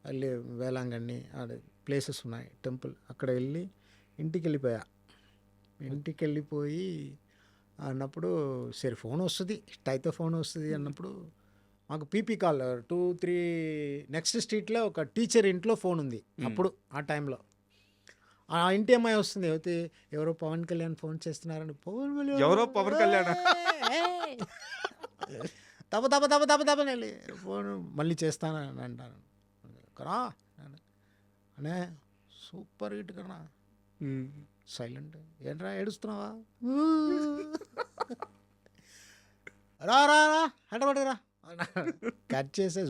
వెళ్ళి వేలాంగణి అదే ప్లేసెస్ ఉన్నాయి టెంపుల్, అక్కడ వెళ్ళి ఇంటికి వెళ్ళిపోయా. ఇంటికి వెళ్ళిపోయి అన్నప్పుడు సరే ఫోన్ వస్తుంది, ఇష్ట అయితే ఫోన్ వస్తుంది అన్నప్పుడు మాకు పీపీ కాల్ 2-3 నెక్స్ట్ స్ట్రీట్లో ఒక టీచర్ ఇంట్లో ఫోన్ ఉంది. అప్పుడు ఆ టైంలో ఆ ఇంటి అమ్మాయి వస్తుంది, అయితే ఎవరో పవన్ కళ్యాణ్ ఫోన్ చేస్తున్నారని. ఎవరో పవన్ కళ్యాణ్ తప్ప తప్ప తప్ప తప్ప తప్పని వెళ్ళి ఫోన్ మళ్ళీ చేస్తానని అంటాను. కరా అనే సూపర్ హిట్ కన్నా, సైలెంట్ ఏంట్రా ఏడుస్తున్నావా, రా రా రా హెటపట్టురా కట్ చేసే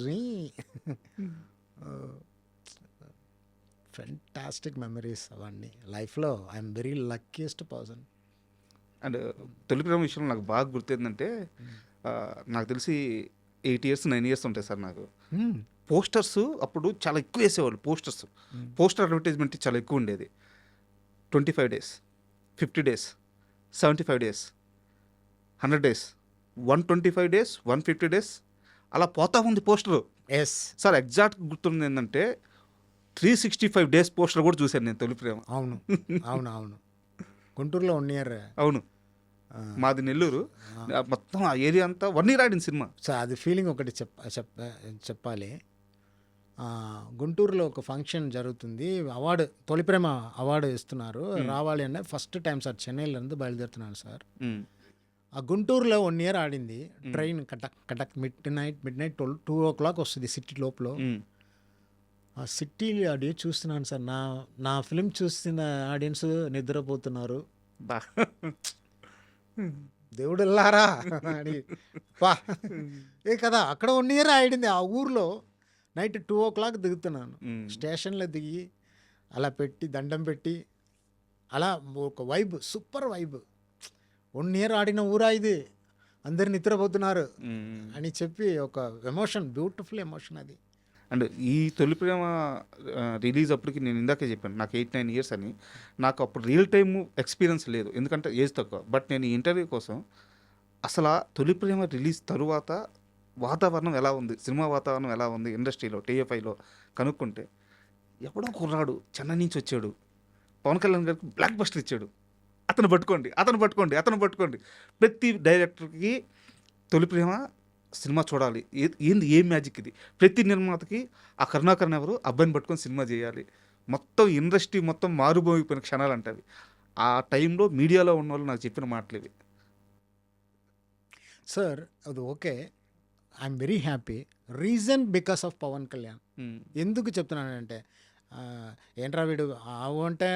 ఫెంటాస్టిక్ మెమరీస్ అవన్నీ లైఫ్లో. I'm very luckiest person. And తొలి ప్రేమ విషయంలో నాకు బాగా గుర్తేందంటే, నాకు తెలిసి 8 years 9 years ఉంటాయి సార్ నాకు. పోస్టర్స్ అప్పుడు చాలా ఎక్కువ వేసేవాళ్ళు. పోస్టర్ అడ్వర్టైజ్మెంట్ చాలా ఎక్కువ ఉండేది. 25 days, 50 days, 75 days, 100 days, 125 days, 150 days అలా పోతా ఉంది పోస్టరు. ఎస్ సార్ ఎగ్జాక్ట్ గుర్తుంది ఏంటంటే 365 days పోస్టర్ కూడా చూశాను నేను తొలి ప్రేమ. అవును అవును అవును, గుంటూరులో 1 year. అవును, మాది నెల్లూరు. మొత్తం ఆ ఏరియా అంతా 1 year ఆడిన సినిమా. సో అది ఫీలింగ్ ఒకటి చెప్పాలి. గుంటూరులో ఒక ఫంక్షన్ జరుగుతుంది, అవార్డు తొలి ప్రేమ అవార్డు ఇస్తున్నారు, రావాలి అంటే ఫస్ట్ టైం సార్ చెన్నైలో ఇருந்து బయలుదేరుతున్నాను సార్. ఆ గుంటూరులో 1 year ఆడింది. Train Cuttack Cuttack mid night 2 o'clock వస్తుంది సిటీ లోపల. ఆ సిటీ ఆడియో చూస్తున్నాను సార్, నా ఫిలిం చూస్తున్న ఆడియన్స్ నిద్రపోతున్నారు. దేవుడు వెళ్ళారా అని వా ఏ కదా. అక్కడ 1 year ఆడింది ఆ ఊర్లో. నైట్ 2 o'clock దిగుతున్నాను, స్టేషన్లో దిగి అలా పెట్టి దండం పెట్టి అలా ఒక వైబ్, సూపర్ వైబ్. 1 year ఆడిన ఊరా ఇది, అందరు నిద్రపోతున్నారు అని చెప్పి ఒక ఎమోషన్, బ్యూటిఫుల్ ఎమోషన్ అది. అండ్ ఈ తొలి ప్రేమ రిలీజ్ అప్పటికి నేను ఇందాకే చెప్పాను నాకు 8-9 years అని. నాకు అప్పుడు రియల్ టైమ్ ఎక్స్పీరియన్స్ లేదు, ఎందుకంటే ఏజ్ తక్కువ. బట్ నేను ఈ ఇంటర్వ్యూ కోసం అసలు ఆ తొలి ప్రేమ రిలీజ్ తరువాత వాతావరణం ఎలా ఉంది, సినిమా వాతావరణం ఎలా ఉంది ఇండస్ట్రీలో, TFIలో కనుక్కుంటే, ఎవడో కుర్రాడు చెన్నై నుంచి వచ్చాడు, పవన్ కళ్యాణ్ గారికి బ్లాక్ బస్టర్ ఇచ్చాడు, అతను పట్టుకోండి. ప్రతి డైరెక్టర్కి తొలి ప్రేమ సినిమా చూడాలి, ఏంది ఏం మ్యాజిక్ ఇది. ప్రతి నిర్మాతకి ఆ కరుణాకరన్ ఎవరు అబ్బాయిని పట్టుకొని సినిమా చేయాలి. మొత్తం ఇండస్ట్రీ మొత్తం మారుమోగిపోయిన క్షణాలు అంటవి. ఆ టైంలో మీడియాలో ఉన్న వాళ్ళు నాకు చెప్పిన మాటలు ఇవి. సార్ అది okay, I'm very happy. Reason because of Pawan Kalyan. ఎందుకు చెప్తున్నానంటే, ఏంట్రా వీడు అంటే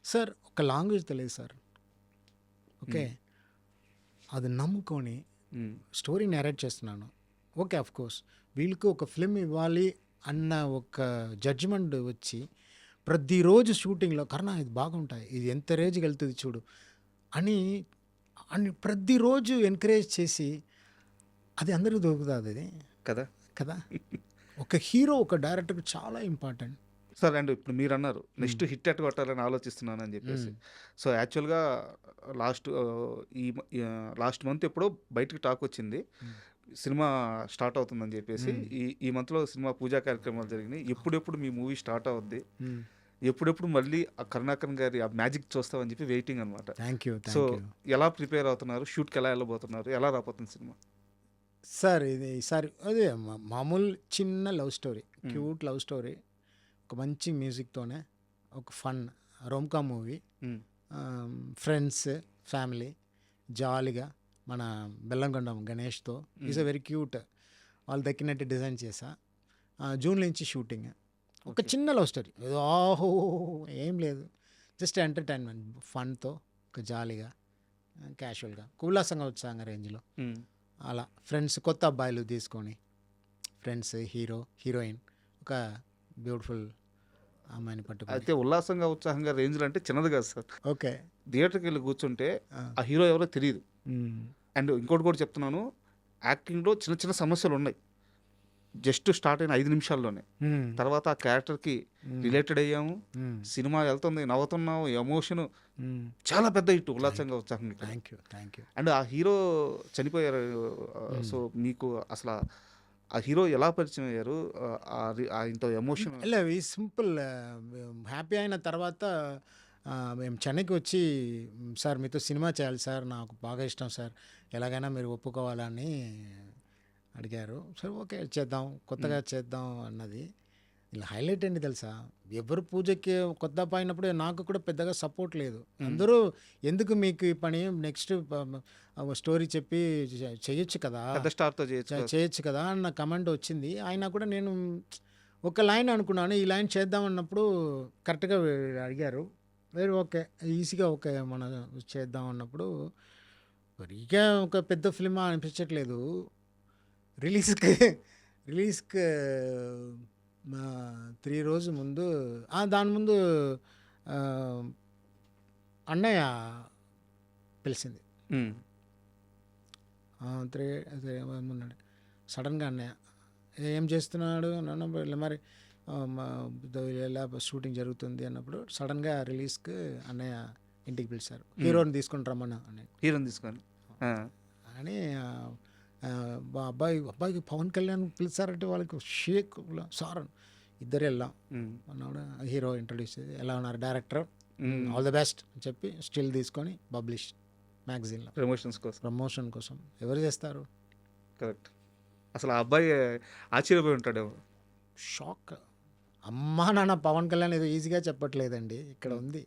సార్ ఒక లాంగ్వేజ్ తెలియదు సార్, ఓకే, అది నమ్ముకొని స్టోరీ నేరేట్ చేస్తున్నాను. ఓకే, ఆఫ్ కోర్స్ వీళ్ళకి ఒక ఫిల్మ్ ఇవ్వాలి అన్న ఒక జడ్జిమెంట్ వచ్చి ప్రతిరోజు షూటింగ్లో కర్ణ ఇది బాగుంటాయి, ఇది ఎంత రేంజ్కి వెళ్తుంది చూడు అని అని ప్రతిరోజు ఎంకరేజ్ చేసి అది అందరికీ దొరుకుతుంది అది కదా. కదా. ఒక హీరో ఒక డైరెక్టర్కి చాలా ఇంపార్టెంట్. సరే అండి, ఇప్పుడు మీరు అన్నారు నెక్స్ట్ హిట్ ఎట్ కొట్టాలని ఆలోచిస్తున్నాను అని చెప్పేసి. సో యాక్చువల్గా లాస్ట్ మంత్ ఎప్పుడో బయటకు టాక్ వచ్చింది సినిమా స్టార్ట్ అవుతుందని చెప్పేసి. ఈ మంత్లో సినిమా పూజా కార్యక్రమాలు జరిగినాయి. ఎప్పుడెప్పుడు మీ మూవీ స్టార్ట్ అవుద్ది, ఎప్పుడెప్పుడు మళ్ళీ ఆ కరుణాకరన్ గారి ఆ మ్యాజిక్ చూస్తామని చెప్పి వెయిటింగ్ అనమాట. Thank you. సో ఎలా ప్రిపేర్ అవుతున్నారు, షూట్కి ఎలా వెళ్ళబోతున్నారు, ఎలా రాబోతుంది సినిమా? సార్ ఇది ఈసారి అదే మామూలు చిన్న love story, cute love story, ఒక మంచి మ్యూజిక్తోనే, ఒక ఫన్ రోమ్కామ్ మూవీ, ఫ్రెండ్స్ ఫ్యామిలీ జాలీగా మన బెల్లంకొండం గణేష్తో. ఈజ్ అ వెరీ క్యూట్, వాళ్ళు దక్కినట్టు డిజైన్ చేసా. జూన్ నుంచి షూటింగ్. ఒక చిన్న లవ్ స్టోరీ, ఆహో ఏం లేదు, జస్ట్ ఎంటర్టైన్మెంట్ ఫన్తో, ఒక జాలీగా క్యాషువల్గా ఉల్లాసంగా ఉత్సాహంగా రేంజ్లో అలా ఫ్రెండ్స్ కొత్త అబ్బాయిలు తీసుకొని ఫ్రెండ్స్ హీరో హీరోయిన్ ఒక బ్యూటిఫుల్ అమ్మాయిని పట్టుకొని. అయితే ఉల్లాసంగా ఉత్సాహంగా రేంజ్లో అంటే చిన్నది కాదు సార్. ఓకే, థియేటర్కి వెళ్ళి కూర్చుంటే ఆ హీరో ఎవరో తెలియదు. అండ్ ఇంకోటి కూడా చెప్తున్నాను, యాక్టింగ్లో చిన్న చిన్న సమస్యలు ఉన్నాయి. జస్ట్ స్టార్ట్ అయిన 5 నిమిషాల్లోనే తర్వాత ఆ క్యారెక్టర్కి రిలేటెడ్ అయ్యాము, సినిమా వెళ్తుంది, నవ్వుతున్నాము, ఎమోషన్ చాలా పెద్ద హిట్ ఉల్లాసంగా ఉత్సాహంగా. Thank you, thank you. And ఆ హీరో చనిపోయారు. సో మీకు అసలు ఆ హీరో ఎలా పరిచయం అయ్యారు, ఇంత ఎమోషన్? ఇలా ఈ సింపుల్ హ్యాపీ అయిన తర్వాత మేము చెన్నైకి వచ్చి, సార్ మీతో సినిమా చేయాలి సార్, నాకు బాగా ఇష్టం సార్, ఎలాగైనా మీరు ఒప్పుకోవాలని అడిగారు. సరే ఓకే చేద్దాం, కొత్తగా చేద్దాం అన్నది. ఇలా హైలైట్ ఏంటి తెలుసా, ఎవరు పూజకి కొత్త అయినప్పుడు నాకు కూడా పెద్దగా సపోర్ట్ లేదు. అందరూ ఎందుకు మీకు ఈ పని, నెక్స్ట్ స్టోరీ చెప్పి చేయొచ్చు కదా, స్టార్తో చేయొచ్చు కదా అన్న కమెంట్ వచ్చింది. అయినా కూడా నేను ఒక లైన్ అనుకున్నాను, ఈ లైన్ చేద్దాం అన్నప్పుడు కరెక్ట్గా అడిగారు. వేరే ఓకే ఈజీగా ఓకే మనం చేద్దాం అన్నప్పుడు మరీగా ఒక పెద్ద ఫిల్మ్ అనిపించట్లేదు. రిలీజ్కి 3 రోజు ముందు, దాని ముందు అన్నయ్య పిలిచింది. 3 ఉన్నాడు సడన్గా అన్నయ్య, ఏం చేస్తున్నాడు నన్ను, మరి ఇలా షూటింగ్ జరుగుతుంది అన్నప్పుడు సడన్గా రిలీజ్కి అన్నయ్య ఇంటికి పిలిచారు. హీరోని తీసుకుని రమ్మన్నా అన్నయ్య, హీరోని తీసుకొని అని. అబ్బాయికి పవన్ కళ్యాణ్ పిలిచారంటే వాళ్ళకి షేక్ సార్ ఇద్దరు వెళ్ళాం అన్నాడు. హీరో ఇంట్రొడ్యూస్ చేసి ఎలా ఉన్నారు డైరెక్టర్, ఆల్ ద బెస్ట్ అని చెప్పి స్టిల్ తీసుకొని పబ్లిష్ మ్యాగజైన్లో ప్రమోషన్ కోసం. ఎవరు చేస్తారు? కరెక్ట్. అసలు ఆ అబ్బాయి ఆశ్చర్యపోయి ఉంటాడు, షాక్. అమ్మా నాన్న పవన్ కళ్యాణ్ ఏదో ఈజీగా చెప్పట్లేదండి, ఇక్కడ ఉంది.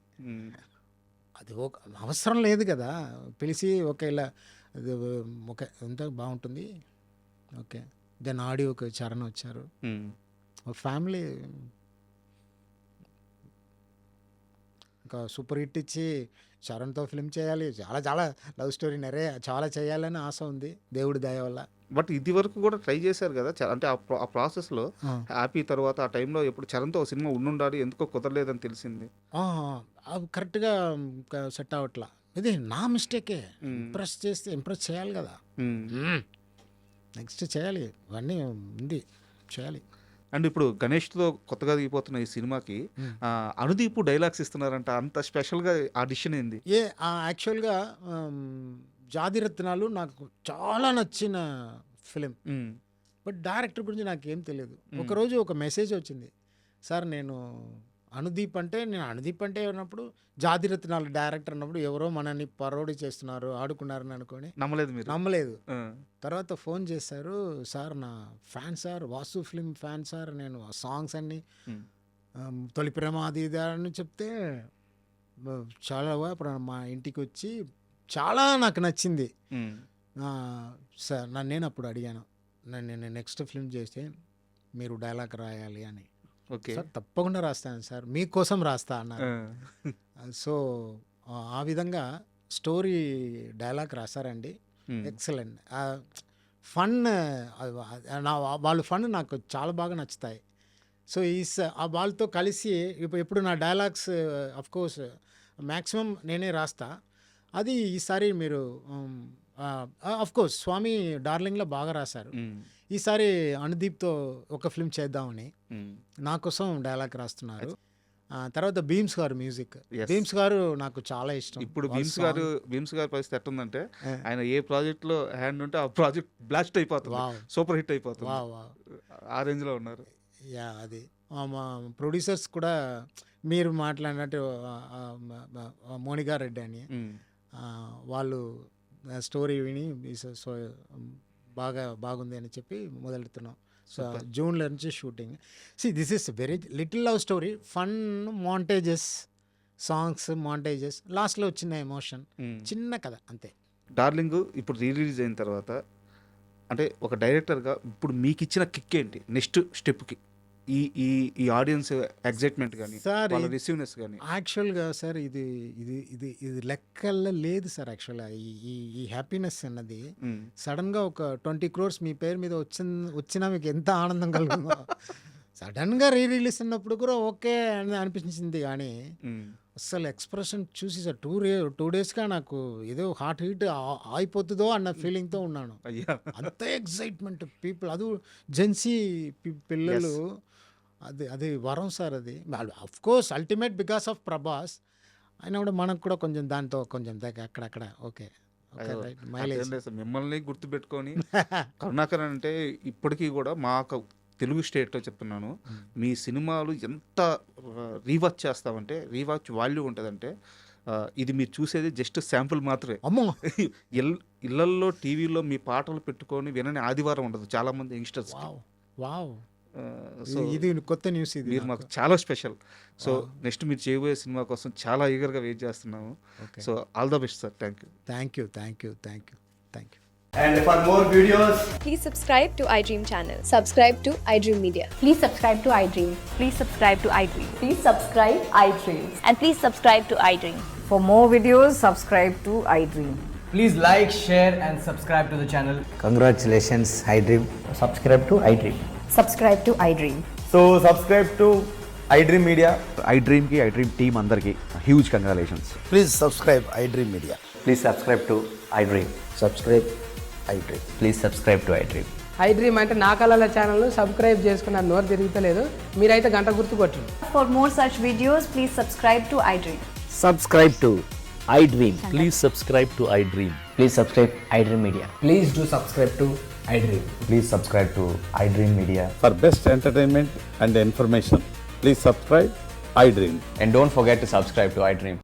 అది ఒక అవసరం లేదు కదా, పిలిచి ఓకే ఇలా ఓకే అంతా బాగుంటుంది, ఓకే. దెన్ ఆడియోకి చరణ్ వచ్చారు, ఒక ఫ్యామిలీ ఇంకా సూపర్ హిట్ ఇచ్చి చరణ్తో ఫిల్మ్ చేయాలి, చాలా చాలా లవ్ స్టోరీ చాలా చేయాలని ఆశ ఉంది దేవుడి దయ వల్ల. బట్ ఇది వరకు కూడా ట్రై చేశారు కదా, అంటే ఆ ప్రాసెస్లో హ్యాపీ తర్వాత ఆ టైంలో ఎప్పుడు చరణ్తో సినిమా ఉండాలి, ఎందుకో కుదరలేదని తెలిసింది. అవి కరెక్ట్గా సెట్ అవ్వట్లా. ఇది నా మిస్టేకే, ఇంప్రెస్ చేయాలి కదా, నెక్స్ట్ చేయాలి, ఇవన్నీ ఉంది చేయాలి. అండ్ ఇప్పుడు గణేష్తో కొత్తగా దిగిపోతున్న ఈ సినిమాకి అనుదీప్ డైలాగ్స్ ఇస్తున్నారంట, అంత స్పెషల్గా ఆడిషన్ ఏంది? యాక్చువల్గా జాతిరత్నాలు నాకు చాలా నచ్చిన ఫిలిం, బట్ డైరెక్టర్ గురించి నాకేం తెలియదు. ఒకరోజు ఒక మెసేజ్ వచ్చింది, సార్ నేను అనుదీప్ అంటే అన్నప్పుడు జాతిరత్నాలు డైరెక్టర్ అన్నప్పుడు ఎవరో మనల్ని పరోడి చేస్తున్నారు, ఆడుకున్నారని అనుకొని నమ్మలేదు. తర్వాత ఫోన్ చేశారు, సార్ నా fan sir, Vasu film fan sir, నేను సాంగ్స్ అన్ని తొలి ప్రేమ అది ఇది అని చెప్తే చాలా ఇప్పుడు మా ఇంటికి వచ్చి చాలా నాకు నచ్చింది. సార్ నేను అప్పుడు అడిగాను, నేను నెక్స్ట్ ఫిల్మ్ చేస్తే మీరు డైలాగ్ రాయాలి అని. సార్ తప్పకుండా రాస్తాను సార్, మీకోసం రాస్తా అన్నారు. సో ఆ విధంగా స్టోరీ డైలాగ్ రాశారండి, ఎక్సలెంట్. ఫన్, వాళ్ళ ఫన్ నాకు చాలా బాగా నచ్చుతాయి. సో వాళ్ళతో కలిసి ఇప్పుడు నా డైలాగ్స్ కోర్స్ మ్యాక్సిమం నేనే రాస్తా. అది ఈసారి మీరు కోర్స్ స్వామి డార్లింగ్లో బాగా రాశారు. ఈసారి అనుదీప్తో ఒక ఫిల్మ్ చేద్దామని నా కోసం డైలాగ్ రాస్తున్నారు. తర్వాత భీమ్స్ గారు మ్యూజిక్. భీమ్స్ గారు నాకు చాలా ఇష్టం. ఇప్పుడు భీమ్స్ గారి పరిస్థితి ఎట్టుందంటే ఆయన ఏ ప్రాజెక్ట్ లో హ్యాండ్ ఉంటే ఆ ప్రాజెక్ట్ బ్లాస్ట్ అయిపోతుంది, సూపర్ హిట్ అయిపోతుంది. ఆ రేంజ్ లో ఉన్నారు. యా, అది మా ప్రొడ్యూసర్స్ కూడా మీరు మాట్లాడినట్టు మోనికా రెడ్డి అని, వాళ్ళు స్టోరీ విని సో బాగుంది అని చెప్పి మొదలెడుతున్నాం. సో జూన్లో నుంచి shooting. This is very little love story, fun, montages, songs, montages, లాస్ట్లో వచ్చిన ఎమోషన్, చిన్న కథ అంతే. డార్లింగ్ ఇప్పుడు రిలీజ్ అయిన తర్వాత అంటే ఒక డైరెక్టర్గా ఇప్పుడు మీకు ఇచ్చిన కిక్ ఏంటి నెక్స్ట్ స్టెప్కి? ఈ ఆడియన్స్ ఎగ్జైట్మెంట్ కానీ వాళ్ళ రిసీవ్నెస్ కానీ. యాక్చువల్గా సార్ ఇది లెక్కల్లో లేదు సార్. యాక్చువల్గా ఈ హ్యాపీనెస్ అన్నది సడన్గా ఒక 20 crores మీ పేరు మీద వచ్చినా మీకు ఎంత ఆనందం కలుగుతుందో. సడన్గా రిలీజ్ అన్నప్పుడు కూడా ఓకే అని అనిపించింది, కానీ అసలు ఎక్స్ప్రెషన్ చూసి సార్ 2 daysగా నాకు ఏదో హార్ట్ హీట్ అయిపోతుందో అన్న ఫీలింగ్తో ఉన్నాను. అంత ఎక్సైట్మెంట్ పీపుల్, అది జెన్సీ పిల్లలు, అది వరం సార్. అది course ultimate because of Prabhas అయినా కూడా మనకు కూడా కొంచెం దాంతో కొంచెం అక్కడక్కడ ఓకే మిమ్మల్ని గుర్తుపెట్టుకొని కరుణాకర్ అంటే ఇప్పటికీ కూడా మాకు తెలుగు స్టేట్లో చెప్తున్నాను, మీ సినిమాలు ఎంత రీవాచ్ చేస్తామంటే రీవాచ్ వాల్యూ ఉంటుందంటే ఇది మీరు చూసేది జస్ట్ శాంపుల్ మాత్రమే. అమ్మో, ఇళ్లల్లో టీవీలో మీ పాటలు పెట్టుకొని వినని ఆదివారం ఉండదు చాలా మంది యంగ్స్టర్స్. వావ్, సో ఇది కొత్త న్యూస్. ఇది మీరు మాకు చాలా స్పెషల్. సో నెక్స్ట్ మీరు చేయబోయే సినిమా కోసం చాలా ఈగర్గా వెయిట్ చేస్తున్నాము. So all the best sir. Thank you. And for more videos, please subscribe to iDream channel. Subscribe to iDream Media. Please subscribe to iDream. Please subscribe to iDream. Please subscribe iDream. And please subscribe to iDream. For more videos, subscribe to iDream. please like, share and subscribe to the channel. Congratulations, iDream. Subscribe to iDream. Subscribe to iDream. So subscribe to iDream Media. iDream ki iDream team andarki huge congratulations. Please subscribe iDream Media. Please subscribe to iDream. Subscribe iDream. Please subscribe to iDream. iDream అంటే నా కళల channel subscribe చేసుకున్న నోరు తిరుగుతలేదు, మీరైతే గంట గుర్తు కొట్టండి. For more such videos, please subscribe to iDream. Subscribe to iDream. Please subscribe to iDream. Please subscribe iDream Media. Please do subscribe to iDream. Please subscribe to iDream Media. For best entertainment and information, please subscribe iDream. And don't forget to subscribe to iDream.